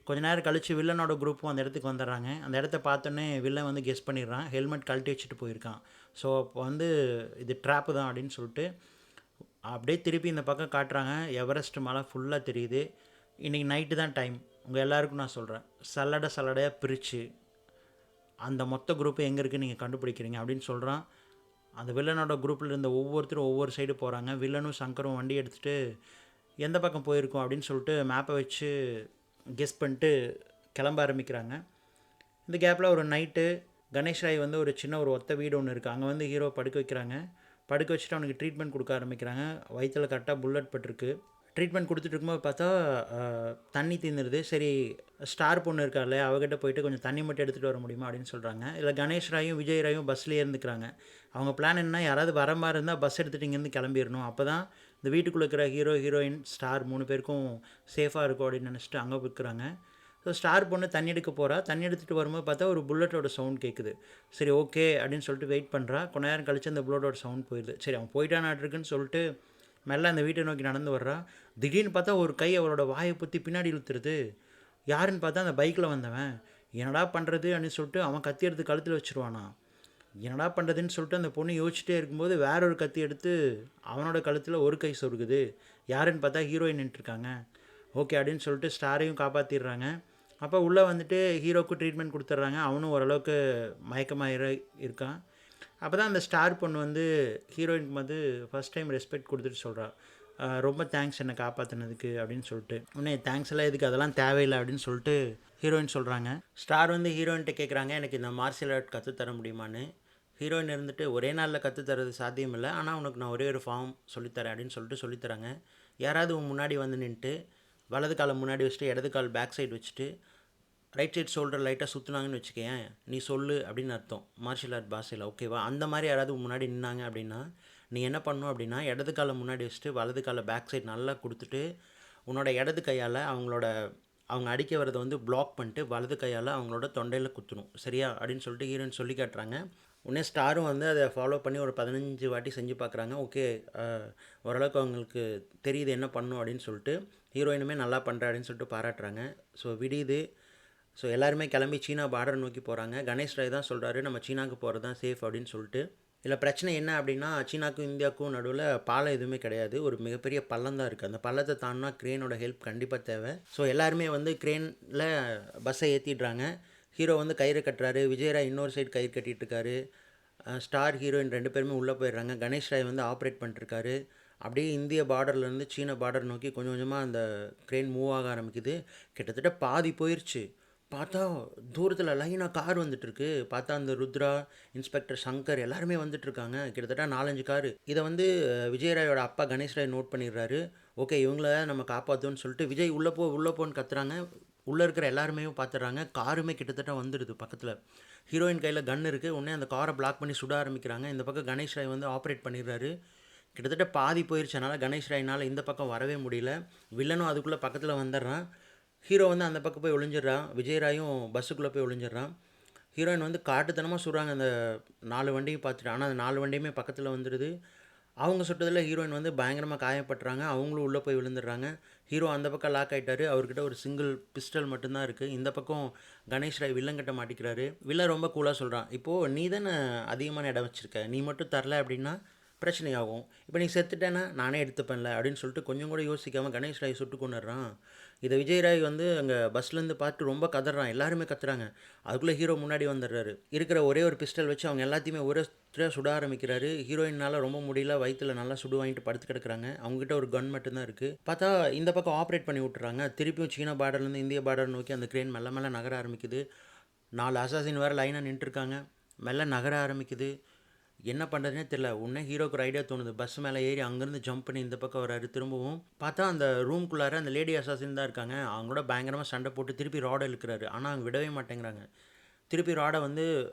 A: கொஞ்சம் நேரம் கழித்து வில்லனோட குரூப்பும் அந்த இடத்துக்கு வந்துடுறாங்க. அந்த இடத்த பார்த்தோன்னே வில்லன் வந்து கெஸ் பண்ணிடுறான். ஹெல்மெட் கழட்டி வச்சுட்டு போயிருக்கான். ஸோ அப்போ வந்து இது ட்ராப்பு தான் அப்படின்னு சொல்லிட்டு அப்படியே திருப்பி இந்த பக்கம் காட்டுறாங்க. எவரெஸ்ட் மலை ஃபுல்லாக தெரியுது. இன்றைக்கி நைட்டு தான் டைம். உங்கள் எல்லாருக்கும் நான் சொல்கிறேன், சல்லடையாக பிரித்து அந்த மொத்த குரூப்பு எங்கே இருக்குதுன்னு நீங்கள் கண்டுபிடிக்கிறீங்க அப்படின்னு சொல்கிறான். அந்த வில்லனோட குரூப்பில் இருந்த ஒவ்வொருத்தரும் ஒவ்வொரு சைடு போகிறாங்க. வில்லனும் சங்கரும் வண்டி எடுத்துகிட்டு எந்த பக்கம் போயிருக்கோம் அப்படின்னு சொல்லிட்டு மேப்பை வச்சு கெஸ் பண்ணிட்டு கிளம்ப ஆரம்பிக்கிறாங்க. இந்த கேப்பில் ஒரு நைட்டு கணேஷ் ராய் வந்து ஒரு சின்ன ஒரு ஒத்த வீடு ஒன்று இருக்குது. அங்கே வந்து ஹீரோ படுக்க வைக்கிறாங்க. படுக்க வச்சுட்டு அவனுக்கு ட்ரீட்மெண்ட் கொடுக்க ஆரம்பிக்கிறாங்க. வயிற்றில் கரெக்டாக புல்லட் பட்டிருக்கு. ட்ரீட்மெண்ட் கொடுத்துட்டு இருக்கும்போது பார்த்தா தண்ணி தீர்ந்துருது. சரி ஸ்டார் பொண்ணு இருக்கார்ல, அவகிட்ட போயிட்டு கொஞ்சம் தண்ணி மட்டும் எடுத்துகிட்டு வர முடியுமா அப்படின்னு சொல்கிறாங்க. இல்லை கணேஷ் ராயும் விஜய் ராயும் பஸ்லேயே இருந்துக்கிறாங்க. அவங்க பிளான் என்ன, யாராவது வர மாதிரி இருந்தால் பஸ் எடுத்துகிட்டு இங்கேருந்து கிளம்பிடணும். அப்போ தான் இந்த வீட்டுக்குள்ளே இருக்கிற ஹீரோ ஹீரோயின் ஸ்டார் 3 பேருக்கும் சேஃபாக இருக்கும் அப்படின்னு நினச்சிட்டு அங்கே போய்க்கிறாங்க. ஸோ ஸ்டார் பொண்ணு தண்ணி எடுக்க போகிறா. தண்ணி எடுத்துகிட்டு வரும்போது பார்த்தா ஒரு புல்லட்டோட சவுண்ட் கேட்குது. சரி ஓகே அப்படின்னு சொல்லிட்டு வெயிட் பண்ணுறா. கொஞ்ச நேரம் கழிச்சு அந்த புல்லட்டோட சவுண்ட் போயிடுது. சரி அவன் போயிட்டானாட்டிருக்குன்னு சொல்லிட்டு மெல்ல அந்த வீட்டை நோக்கி நடந்து வர்றா. திடீர்னு பார்த்தா ஒரு கை அவளோட வாயை பற்றி பின்னாடி இழுத்துருது. யாருன்னு பார்த்தா அந்த பைக்கில் வந்தவன். என்னடா பண்ணுறது அப்படின்னு சொல்லிட்டு அவன் கத்தி எடுத்து கழுத்தில் வச்சுருவானா. என்னடா பண்ணுறதுன்னு சொல்லிட்டு அந்த பொண்ணு யோசிச்சுட்டே இருக்கும்போது வேற ஒரு கத்தி எடுத்து அவனோட கழுத்தில் ஒரு கை சொருகுது. யாருன்னு பார்த்தா ஹீரோயின் நின்றுருக்காங்க. ஓகே அப்படின்னு சொல்லிட்டு ஸ்டாரையும் காப்பாற்றிடுறாங்க. அப்போ உள்ளே வந்துட்டு ஹீரோவுக்கு ட்ரீட்மெண்ட் கொடுத்துட்றாங்க. அவனும் ஓரளவுக்கு மயக்கமாக இருக்கான். அப்போ தான் அந்த ஸ்டார் பொண்ணு வந்து ஹீரோயினுக்கு வந்து ஃபஸ்ட் டைம் ரெஸ்பெக்ட் கொடுத்துட்டு சொல்கிறா, ரொம்ப தேங்க்ஸ் என்னை காப்பாற்றினதுக்கு அப்படின்னு சொல்லிட்டு. உடனே தேங்க்ஸ் எல்லாம் எதுக்கு, அதெல்லாம் தேவையில்லை அப்படின்னு சொல்லிட்டு ஹீரோயின் சொல்கிறாங்க. ஸ்டார் வந்து ஹீரோயின்கிட்ட கேட்குறாங்க, எனக்கு இந்த மார்ஷியல் ஆர்ட் கற்றுத்தர முடியுமான்னு. ஹீரோயின் இருந்துட்டு ஒரே நாளில் கற்றுத்தரது சாத்தியம் இல்லை, ஆனால் உனக்கு நான் ஒரே ஒரு ஃபார்ம் சொல்லித்தரேன் அப்படின்னு சொல்லிட்டு சொல்லித்தராங்க. யாராவது முன்னாடி வந்து நின்றுட்டு வலது காலை முன்னாடி வச்சுட்டு இடது கால் பேக் சைடு வச்சுட்டு ரைட் சைட் ஷோல்டர் லைட்டாக சுற்றுனாங்கன்னு வச்சுக்கேன், நீ சொல்லு அப்படின்னு அர்த்தம் மார்ஷியல் ஆர்ட் பாஷையில். ஓகேவா? அந்த மாதிரி யாராவது முன்னாடி நின்னாங்க அப்படின்னா நீ என்ன பண்ணணும் அப்படின்னா இடது காலை முன்னாடி வச்சுட்டு வலது காலை பேக் சைட் நல்லா கொடுத்துட்டு உன்னோட இடது கையால் அவங்க அடிக்க வரதை வந்து பிளாக் பண்ணிட்டு வலது கையால் அவங்களோட தொண்டையில் குத்தணும். சரியா அப்படின்னு சொல்லிட்டு ஹீரோயின் சொல்லி காட்டுறாங்க. உடனே ஸ்டாரும் வந்து அதை ஃபாலோ பண்ணி ஒரு 15 வாட்டி செஞ்சு பார்க்குறாங்க. ஓகே, ஓரளவுக்கு அவங்களுக்கு தெரியுது என்ன பண்ணணும் அப்படின்னு சொல்லிட்டு. ஹீரோயினுமே நல்லா பண்ணுறா அப்படின்னு சொல்லிட்டு பாராட்டுறாங்க. ஸோ விடியுது. ஸோ எல்லாருமே கிளம்பி சீனா பார்டர் நோக்கி போகிறாங்க. கணேஷ் ராய் தான் சொல்கிறாரு, நம்ம சீனாவுக்கு போகிறது தான் சேஃப் அப்படின்னு சொல்லிட்டு. இதில் பிரச்சனை என்ன அப்படின்னா, சீனாவுக்கும் இந்தியாவுக்கும் நடுவில் பாலம் எதுவுமே கிடையாது. ஒரு மிகப்பெரிய பள்ளம் தான் இருக்குது. அந்த பள்ளத்தை தாண்டினா க்ரேனோட ஹெல்ப் கண்டிப்பாக தேவை. ஸோ எல்லாருமே வந்து க்ரேனில் பஸ்ஸை ஏற்றிடுறாங்க. ஹீரோ வந்து கயிறு கட்டுறாரு. விஜயராய் இன்னொரு சைடு கயிறு கட்டிகிட்ருக்காரு. ஸ்டார் ஹீரோயின் 2 பேருமே உள்ளே போயிடுறாங்க. கணேஷ் ராய் வந்து ஆப்ரேட் பண்ணிட்டுருக்காரு. அப்படியே இந்திய பார்டர்லேருந்து சீன பார்டர் நோக்கி கொஞ்சம் கொஞ்சமாக அந்த க்ரேன் மூவ் ஆக ஆரம்பிக்குது. கிட்டத்தட்ட பாதி போயிடுச்சு. பார்த்தா தூரத்தில் லைனாக கார் வந்துட்டுருக்கு. பார்த்தா அந்த ருத்ரா, இன்ஸ்பெக்டர் சங்கர் எல்லாருமே வந்துட்டுருக்காங்க. கிட்டத்தட்ட 4-5 காரு. இதை வந்து விஜயராயோட அப்பா கணேஷ் ராய் நோட் பண்ணிடுறாரு. ஓகே, இவங்கள நம்ம காப்பாற்றோன்னு சொல்லிட்டு விஜய் உள்ளே போன்னு கத்துறாங்க. உள்ளே இருக்கிற எல்லாருமே பார்த்துட்றாங்க. காருமே கிட்டத்தட்ட வந்துடுது பக்கத்தில். ஹீரோயின் கையில் கன் இருக்குது. உடனே அந்த காரை பிளாக் பண்ணி சுட ஆரம்பிக்கிறாங்க. இந்த பக்கம் கணேஷ் ராய் வந்து ஆப்ரேட் பண்ணிடுறாரு. கிட்டத்தட்ட பாதி போயிடுச்சனால கணேஷ் ராயினால் இந்த பக்கம் வரவே முடியல. வில்லனும் அதுக்குள்ளே பக்கத்தில் வந்துடுறான். ஹீரோ வந்து அந்த பக்கம் போய் ஒளிஞ்சிட்றான். விஜயராயும் பஸ்ஸுக்குள்ளே போய் ஒளிஞ்சிட்றான். ஹீரோயின் வந்து காட்டுத்தனமாக சுடுறாங்க அந்த 4 வண்டியும் பார்த்துட்டு. ஆனால் அந்த 4 வண்டியுமே பக்கத்தில் வந்துடுது. அவங்க சுட்டதில் ஹீரோயின் வந்து பயங்கரமாக காயப்படுறாங்க. அவங்களும் உள்ளே போய் விழுந்துடுறாங்க. ஹீரோ அந்த பக்கம் லாக் ஆகிட்டாரு. அவர்கிட்ட ஒரு சிங்கிள் பிஸ்டல் மட்டும்தான் இருக்குது. இந்த பக்கம் கணேஷ் ராய் வில்லங்கிட்ட மாட்டிக்கிறாரு. வில்லன் ரொம்ப கூலாக சொல்கிறான், இப்போது நீ தானே அதிகமான இடம் வச்சுருக்க, நீ மட்டும் தரல அப்படின்னா பிரச்சனையாகும். இப்போ நீ செத்துட்டேன்னா நானே எடுத்துப்பேன்ல அப்படின்னு சொல்லிட்டு கொஞ்சம் கூட யோசிக்காமல் கணேஷ் ராய் சுட்டு கொண்டுடுறான். இதை விஜய் ராய் வந்து அங்கே பஸ்லேருந்து பார்த்து ரொம்ப கதறான். எல்லாருமே கத்துறாங்க. அதுக்குள்ளே ஹீரோ முன்னாடி வந்துடுறாரு. இருக்கிற ஒரே ஒரு பிஸ்டல் வச்சு அவங்க எல்லாத்தையுமே ஒரே சுட ஆரம்பிக்கிறாரு. ஹீரோயினால் ரொம்ப முடியல, வயிற்றுல நல்லா சுடு வாங்கிட்டு படுத்து கிடக்குறாங்க. அவங்ககிட்ட ஒரு கன் மட்டும்தான் இருக்குது. பார்த்தா இந்த பக்கம் ஆப்ரேட் பண்ணி விட்டுறாங்க. திருப்பியும் சீனா பார்டர்லேருந்து இந்திய பார்டர் நோக்கி அந்த க்ரேன் மெல்ல மெல்ல நகர ஆரம்பிக்குது. 4 அசாசின் வேறு லைனாக நின்றுருக்காங்க. மெல்ல நகர ஆரம்பிக்குது. என்ன பண்ணுறதுனே தெரில. உடனே ஹீரோக்கு ஒரு ஐடியா தோணுது. பஸ் மேலே ஏறி அங்கேருந்து ஜம்ப் பண்ணி இந்த பக்கம் வராரு. திரும்பவும் பார்த்தா அந்த ரூம்குள்ளார அந்த லேடி அசாசின் தான் இருக்காங்க. அவங்க கூட பயங்கரமாக சண்டை போட்டு திருப்பி ராடை இழுக்கிறாரு. ஆனால் அவங்க விடவே மாட்டேங்கிறாங்க. திருப்பி ராடை வந்து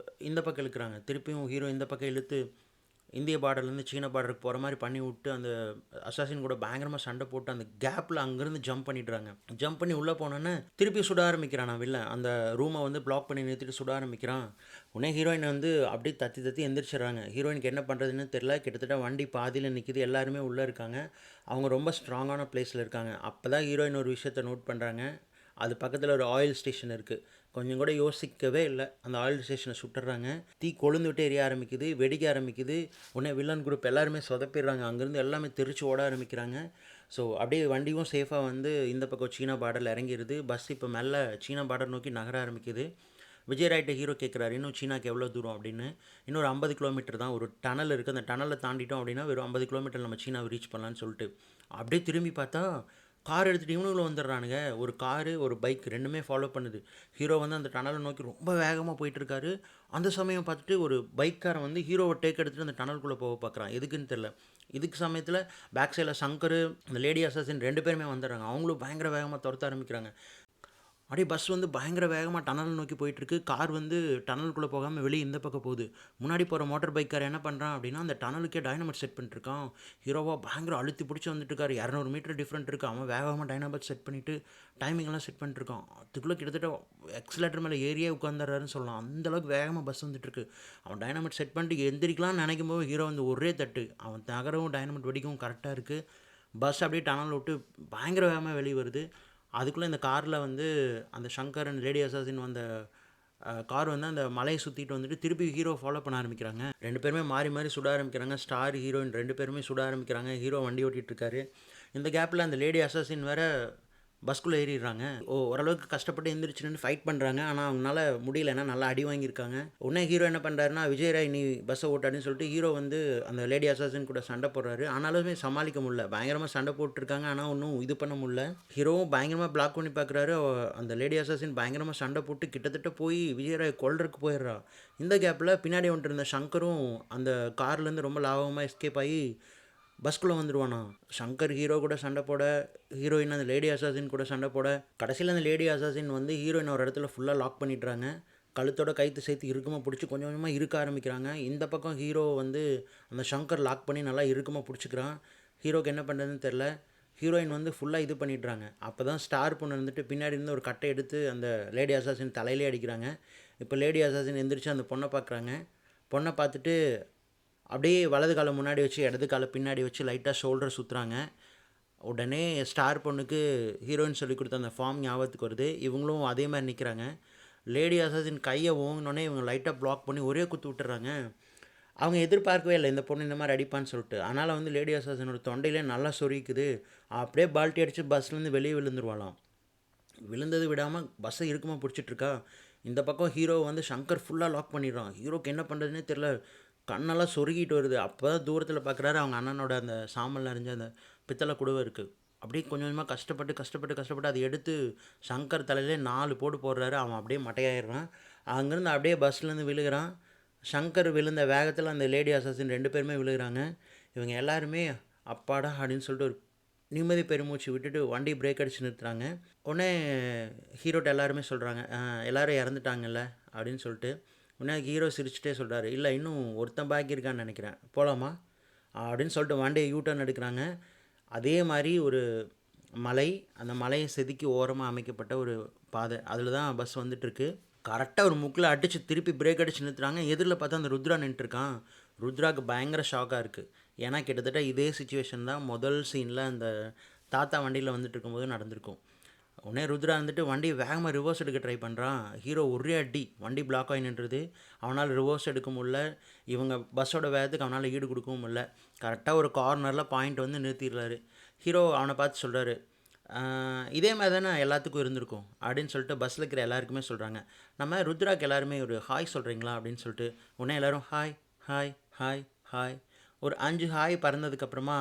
A: இந்த பக்கம் இழுக்கிறாங்க. திருப்பியும் ஹீரோ இந்த பக்கம் இழுத்து இந்திய பார்டர்லேருந்து சீன பார்டருக்கு போகிற மாதிரி பண்ணி விட்டு அந்த அசாசின் கூட பயங்கரமாக சண்டை போட்டு அந்த கேப்பில் அங்கேருந்து ஜம்ப் பண்ணிடுறாங்க. ஜம்ப் பண்ணி உள்ளே போனோன்னே திருப்பி சுட ஆரம்பிக்கிறான். நான் வில்ல அந்த ரூமை வந்து பிளாக் பண்ணி நிறுத்திட்டு சுட ஆரம்பிக்கிறான். உடனே ஹீரோயின் வந்து அப்படியே தத்தி தத்தி எந்திரிச்சிடுறாங்க. ஹீரோயினுக்கு என்ன பண்ணுறதுன்னு தெரில. கிட்டத்தட்ட வண்டி பாதியில் நிற்கிது. எல்லாருமே உள்ளே இருக்காங்க. அவங்க ரொம்ப ஸ்ட்ராங்கான பிளேஸில் இருக்காங்க. அப்போ தான் ஹீரோயின் ஒரு விஷயத்தை நோட் பண்ணுறாங்க. அது பக்கத்தில் ஒரு ஆயில் ஸ்டேஷன் இருக்குது. கொஞ்சம் கூட யோசிக்கவே இல்லை. அந்த ஆயில் ஸ்டேஷனை சுட்டுறாங்க. தீ கொழுந்து விட்டு எரிய ஆரம்பிக்குது, வெடிக்க ஆரம்பிக்குது. உடனே வில்லன் குரூப் எல்லாருமே சொதப்பிடுறாங்க. அங்கேருந்து எல்லாமே தெரிச்சு ஓட ஆரம்பிக்கிறாங்க. ஸோ அப்படியே வண்டியும் சேஃபாக வந்து இந்த பக்கம் சீனா பார்டரில் இறங்கிடுது. பஸ் இப்போ மெல்ல சீனா பார்டர் நோக்கி நகர ஆரம்பிக்குது. விஜய் ராய்ட்ட ஹீரோ கேட்குறாரு, இன்னும் சீனாக்கு எவ்வளோ தூரம் அப்படின்னு. இன்னொரு 50 கிலோமீட்டர் தான். ஒரு டனல் இருக்குது. அந்த டனலை தாண்டிட்டோம் அப்படின்னா வெறும் 50 கிலோமீட்டர் நம்ம சீனாவை ரீச் பண்ணலான்னு சொல்லிட்டு அப்படியே திரும்பி பார்த்தா கார் எடுத்துகிட்டு இவனுங்களும் வந்துடுறானுங்க. ஒரு காரு ஒரு பைக் ரெண்டுமே ஃபாலோ பண்ணுது. ஹீரோ வந்து அந்த டனலை நோக்கி ரொம்ப வேகமாக போயிட்டுருக்காரு. அந்த சமயம் பார்த்துட்டு ஒரு பைக்காரன் வந்து ஹீரோவை டேக் எடுத்துகிட்டு அந்த டனலுக்குள்ளே போக பார்க்குறான். எதுக்குன்னு தெரில. இதுக்கு சமயத்தில் பேக் சைடில் சங்கர், இந்த லேடி அசாசின் 2 பேருமே வந்துடுறாங்க. அவங்களும் பயங்கர வேகமாக துரத்த ஆரம்பிக்கிறாங்க. அப்படியே பஸ் வந்து பயங்கர வேகமாக டனல் நோக்கி போயிட்டுருக்கு. கார் வந்து டனலுக்குள்ளே போகாமல் வெளியே இந்த பக்கம் போகுது. முன்னாடி போகிற மோட்டர் பைக்கார் என்ன பண்ணுறான் அப்படின்னா அந்த டனலுக்கே டைனமைட் செட் பண்ணிட்டுருக்கான். ஹீரோவாக பயங்கர அழுத்தி பிடிச்சி வந்துட்டுருக்காரு. 200 மீட்டர் டிஃப்ரெண்ட் இருக்குது. அவன் வேகமாக டைனமைட் செட் பண்ணிவிட்டு டைமிங்லாம் செட் பண்ணிட்டுருக்கான். அதுக்குள்ளே கிட்டத்தட்ட எக்ஸலேட்டர் மேலே ஏரியே உட்காந்துறாருன்னு சொல்லலாம். அந்தளவுக்கு வேகமாக பஸ் வந்துட்டுருக்கு. அவன் டைனமைட் செட் பண்ணிட்டு எந்திரிக்கலாம்னு நினைக்கும் போது ஹீரோ வந்து ஒரே தட்டு. அவன் நகரவும் டைனமைட் வெடிக்கவும் கரெக்டாக இருக்குது. பஸ் அப்படியே டனல் விட்டு பயங்கர வேகமாக வெளியே வருது. அதுக்குள்ளே இந்த காரில் வந்து அந்த ஷங்கர் அண்ட் லேடி அசாசின் வந்த கார் வந்து அந்த மலையை சுற்றிட்டு வந்துட்டு திருப்பி ஹீரோ ஃபாலோ பண்ண ஆரம்பிக்கிறாங்க. 2 பேருமே மாறி மாறி சுட ஆரம்பிக்கிறாங்க. ஸ்டார் ஹீரோயின் 2 பேருமே சுட ஆரம்பிக்கிறாங்க. ஹீரோ வண்டி ஓட்டிகிட்ருக்காரு. இந்த கேப்பில் அந்த லேடி அசாசின் வேறு பஸ்க்குள்ளே ஏறிடுறாங்க. ஓரளவுக்கு கஷ்டப்பட்டு எந்திரிச்சுன்னு ஃபைட் பண்ணுறாங்க. ஆனால் அவங்களால முடியல. ஏன்னா நல்லா அடி வாங்கியிருக்காங்க. உடனே ஹீரோ என்ன பண்ணுறாருன்னா, விஜய் ராய் நீ பஸ்ஸை ஓட்டாடுன்னு சொல்லிட்டு ஹீரோ வந்து அந்த லேடி அசாசின் கூட சண்டை போடுறாரு. ஆனாலுமே சமாளிக்க முடியல. பயங்கரமாக சண்டை போட்டுருக்காங்க. ஆனால் ஒன்றும் இது பண்ண முடியல. ஹீரோவும் பயங்கரமாக பிளாக் பண்ணி பார்க்குறாரு. அந்த லேடி அசாசின் பயங்கரமாக சண்டை போட்டு கிட்டத்தட்ட போய் விஜய் ராய் கொல்றதுக்கு போயிடுறா. இந்த கேப்பில் பின்னாடி வந்துட்டு இருந்த சங்கரும் அந்த கார்லேருந்து ரொம்ப லாபமாக எஸ்கேப் ஆகி பஸ்குள்ளே வந்துடுவானா. சங்கர் ஹீரோ கூட சண்டை போட, ஹீரோயின் அந்த லேடி அசாசின் கூட சண்டை போட, கடைசியில் அந்த லேடி அசாசின் வந்து ஹீரோயின் ஒரு இடத்துல ஃபுல்லாக லாக் பண்ணிடுறாங்க. கழுத்தோட கைத்து சேர்த்து இறுக்கமாக பிடிச்சி கொஞ்சம் கொஞ்சமாக இருக்க ஆரம்பிக்கிறாங்க. இந்த பக்கம் ஹீரோ வந்து அந்த சங்கர் லாக் பண்ணி நல்லா இறுக்கமாக பிடிச்சிக்கிறான். ஹீரோக்கு என்ன பண்ணுறதுன்னு தெரில. ஹீரோயின் வந்து ஃபுல்லாக இது பண்ணிடுறாங்க. அப்போ தான் ஸ்டார் பொண்ணு இருந்துட்டு பின்னாடி இருந்து ஒரு கட்டை எடுத்து அந்த லேடி அசாசின் தலையிலே அடிக்கிறாங்க. இப்போ லேடி அசாசின் எந்திரிச்சு அந்த பொண்ணை பார்க்குறாங்க. பொண்ணை பார்த்துட்டு அப்படியே வலது காலை முன்னாடி வச்சு இடது காலை பின்னாடி வச்சு லைட்டாக ஷோல்டர் சுற்றுறாங்க. உடனே ஸ்டார் பொண்ணுக்கு ஹீரோயின் சொல்லி கொடுத்த அந்த ஃபார்ம் ஞாபகத்துக்கு வருது. இவங்களும் அதே மாதிரி நிற்கிறாங்க. லேடி அசாசின் கையை ஓங்கினோடனே இவங்க லைட்டாக பிளாக் பண்ணி ஒரே குத்து விட்டுறாங்க. அவங்க எதிர்பார்க்கவே இல்லை இந்த பொண்ணு இந்த மாதிரி அடிப்பான்னு சொல்லிட்டு. அதனால் வந்து லேடி அசாசினோட தொண்டையிலே நல்லா சொரிக்குது. அப்படியே பால்ட்டி அடித்து பஸ்லேருந்து வெளியே விழுந்துருவாளாம். விழுந்தது விடாமல் பஸ்ஸை இறுக்கமாக பிடிச்சிட்ருக்கா. இந்த பக்கம் ஹீரோ வந்து சங்கர் ஃபுல்லாக லாக் பண்ணிடுறான். ஹீரோக்கு என்ன பண்ணுறதுனே தெரில. கண்ணெல்லாம் சொருகிட்டு வருது. அப்போ தான் தூரத்தில் பார்க்குறாரு அவங்க அண்ணனோட அந்த சாம்பல் நிறைஞ்ச அந்த பித்தளை குடுவை இருக்குது. அப்படியே கொஞ்சம் கொஞ்சமாக கஷ்டப்பட்டு அதை எடுத்து சங்கர் தலையிலே 4 போடு போடுறாரு. அவன் அப்படியே மட்டையாயிடுறான். அங்கேருந்து அப்படியே பஸ்லேருந்து விழுகிறான். சங்கர் விழுந்த வேகத்தில் அந்த லேடி அசாசின் 2 பேருமே விழுகிறாங்க. இவங்க எல்லாருமே அப்பாடா அப்படின்னு சொல்லிட்டு ஒரு நிம்மதி பெருமூச்சு விட்டுட்டு வண்டி பிரேக் அடித்து நிறுத்துறாங்க. உடனே ஹீரோட்ட எல்லாருமே சொல்கிறாங்க, எல்லோரும் இறந்துட்டாங்கல்ல அப்படின்னு சொல்லிட்டு. உடனே ஹீரோ சிரிச்சுட்டே சொல்கிறாரு, இல்லை இன்னும் ஒருத்தன் பாக்கி இருக்கான்னு நினைக்கிறேன், போகலாமா அப்படின்னு சொல்லிட்டு வண்டியை யூட்டர்ன் எடுக்கிறாங்க. அதே மாதிரி ஒரு மலை, அந்த மலையை செதுக்கி ஓரமாக அமைக்கப்பட்ட ஒரு பாதை, அதில் தான் பஸ் வந்துட்டுருக்கு. கரெக்டாக ஒரு முக்கில் அடித்து திருப்பி பிரேக் அடித்து நிறுத்துறாங்க. எதிரில் பார்த்தா அந்த ருத்ரா நின்றுருக்கான். ருத்ராவுக்கு பயங்கர ஷாக்காக இருக்குது. ஏன்னா கிட்டத்தட்ட இதே சுச்சுவேஷன் தான் முதல் சீனில் அந்த தாத்தா வண்டியில் வந்துட்டு இருக்கும்போது நடந்திருக்கும். உடனே ருத்ரா வந்துட்டு வண்டி வேகமாக ரிவர்ஸ் எடுக்க ட்ரை பண்ணுறான். ஹீரோ ஒரே அடி, வண்டி பிளாக் ஆகி நின்றுது. அவனால் ரிவர்ஸ் எடுக்க முடியல. இவங்க பஸ்ஸோட வேகத்துக்கு அவனால் ஈடு கொடுக்கவும் முடியல. கரெக்டாக ஒரு கார்னரில் பாயிண்ட் வந்து நிறுத்திடுறாரு. ஹீரோ அவனை பார்த்து சொல்கிறாரு, இதே மாதிரி தானே எல்லாத்துக்கும் இருந்திருக்கும் அப்படின்னு சொல்லிட்டு பஸ்ஸில் இருக்கிற எல்லாருக்குமே சொல்கிறாங்க. நம்ம ருத்ராக்கு எல்லாருமே ஒரு ஹாய் சொல்கிறீங்களா அப்படின்னு சொல்லிட்டு உடனே எல்லோரும் ஹாய் ஹாய் ஹாய் ஹாய். ஒரு 5 ஹாய் பறந்ததுக்கப்புறமா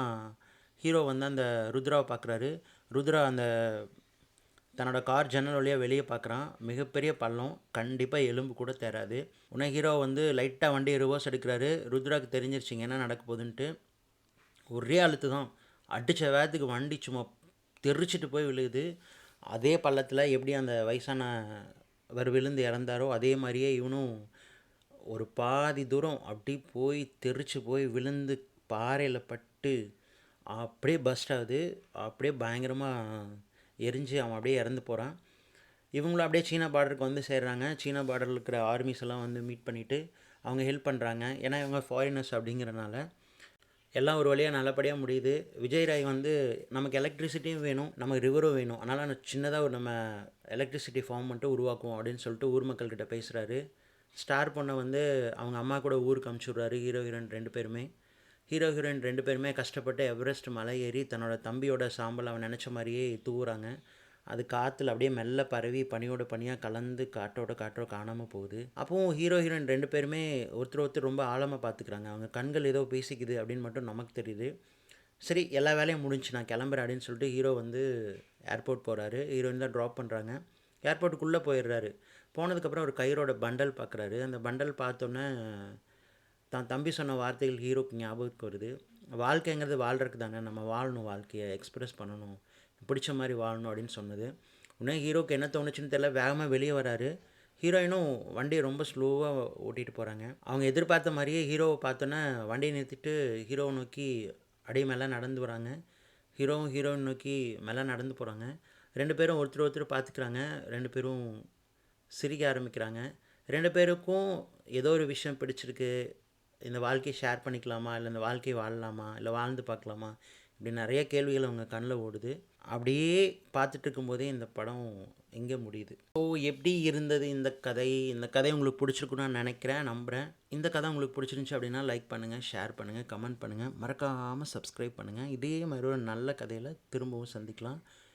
A: ஹீரோ வந்து அந்த ருத்ராவை பார்க்குறாரு. ருத்ரா அந்த தன்னோட கார் ஜன்னல் வழியாக வெளியே பார்க்குறான். மிகப்பெரிய பள்ளம், கண்டிப்பாக எலும்பு கூட தேராது. உடனே ஹீரோ வந்து லைட்டாக வண்டியை ரிவர்ஸ் எடுக்கிறாரு. ருத்ராக்கு தெரிஞ்சிருச்சிங்க என்ன நடக்க போகுதுன்ட்டு. ஒரே அழுத்து தான், அடித்த வேகத்துக்கு வண்டி சும்மா தெரிச்சிட்டு போய் விழுகுது. அதே பள்ளத்தில் எப்படி அந்த வயசானவர் விழுந்து இறந்தாரோ அதே மாதிரியே இவனும் ஒரு பாதி தூரம் அப்படி போய் தெரிச்சு போய் விழுந்து பாறையில் பட்டு அப்படியே பஸ்ட் ஆகுது. அப்படியே பயங்கரமாக எரிஞ்சு அவன் அப்படியே இறந்து போகிறான். இவங்களும் அப்படியே சீனா பார்டருக்கு வந்து சேர்றாங்க. சீனா பார்டரில் இருக்கிற ஆர்மிஸ் எல்லாம் வந்து மீட் பண்ணிவிட்டு அவங்க ஹெல்ப் பண்ணுறாங்க. ஏன்னா இவங்க ஃபாரினர்ஸ் அப்படிங்கிறனால எல்லாம் ஒரு வழியாக நல்லபடியாக முடியுது. விஜய் ராய் வந்து நமக்கு எலக்ட்ரிசிட்டியும் வேணும், நமக்கு ரிவரும் வேணும், அதனால் சின்னதாக ஒரு நம்ம எலக்ட்ரிசிட்டி ஃபார்ம் மட்டும் உருவாக்குவோம் அப்படின்னு சொல்லிட்டு ஊர் மக்கள்கிட்ட பேசுகிறாரு. ஸ்டார் பொண்ணை வந்து அவங்க அம்மா கூட ஊருக்கு அனுப்பிச்சுட்றாரு. ஹீரோ ஹீரோயின் 2 பேருமே. ஹீரோ ஹீரோயின் 2 பேருமே கஷ்டப்பட்டு எவரெஸ்ட் மலை ஏறி தன்னோட தம்பியோட சாம்பல் அவன் நினச்ச மாதிரியே தூவுறாங்க. அது காற்றுல அப்படியே மெல்ல பரவி பனியோட பனியாக கலந்து காற்றோ காணாமல் போகுது. அப்போவும் ஹீரோ ஹீரோயின் 2 பேருமே ஒருத்தர் ரொம்ப ஆழமாக பார்த்துக்கிறாங்க. அவங்க கண்கள் ஏதோ பேசிக்குது அப்படின்னு மட்டும் நமக்கு தெரியுது. சரி, எல்லா வேலையும் முடிஞ்சு நான் கிளம்புறேன் அப்படின்னு சொல்லிட்டு ஹீரோ வந்து ஏர்போர்ட் போகிறாரு. ஹீரோயின் தான் ட்ராப் பண்ணுறாங்க. ஏர்போர்ட்டுக்குள்ளே போயிடுறாரு. போனதுக்கப்புறம் ஒரு கயிறோட பண்டல் பார்க்குறாரு. அந்த பண்டல் பார்த்தோன்னே தான் தம்பி சொன்ன வார்த்தைகள் ஹீரோக்கு ஞாபகத்துக்கு வருது. வாழ்க்கைங்கிறது வாழ்கிறதுக்கு தானே, நம்ம வாழணும், வாழ்க்கையை எக்ஸ்ப்ரெஸ் பண்ணணும், பிடிச்ச மாதிரி வாழணும் அப்படின்னு சொன்னது. உடனே ஹீரோக்கு என்ன தோணுச்சுன்னு தெரியல, வேகமாக வெளியே வராரு. ஹீரோயினும் வண்டியை ரொம்ப ஸ்லோவாக ஓட்டிகிட்டு போகிறாங்க. அவங்க எதிர்பார்த்த மாதிரியே ஹீரோவை பார்த்தோன்னே வண்டியை நிறுத்திட்டு ஹீரோவை நோக்கி அப்படியே மேலே நடந்து வராங்க. ஹீரோவும் ஹீரோயின் நோக்கி மேலே நடந்து போகிறாங்க. 2 பேரும் ஒருத்தர் பார்த்துக்கிறாங்க. 2 பேரும் சிரிக்க ஆரம்பிக்கிறாங்க. 2 பேருக்கும் ஏதோ ஒரு விஷயம் பிடிச்சிருக்கு. இந்த வாழ்க்கையை ஷேர் பண்ணிக்கலாமா, இல்லை இந்த வாழ்க்கையை வாழலாமா, இல்லை வாழ்ந்து பார்க்கலாமா, இப்படி நிறைய கேள்விகள் அவங்க கண்ணில் ஓடுது. அப்படியே பார்த்துட்டு இருக்கும்போதே இந்த படம் எங்கே முடியுது. ஸோ எப்படி இருந்தது இந்த கதை? இந்த கதை உங்களுக்கு பிடிச்சிருக்குன்னு நான் நினைக்கிறேன், நம்புகிறேன். இந்த கதை உங்களுக்கு பிடிச்சிருந்துச்சி அப்படின்னா லைக் பண்ணுங்கள், ஷேர் பண்ணுங்கள், கமெண்ட் பண்ணுங்கள், மறக்காமல் சப்ஸ்கிரைப் பண்ணுங்கள். இதே மாதிரி ஒரு நல்ல கதையில் திரும்பவும் சந்திக்கலாம்.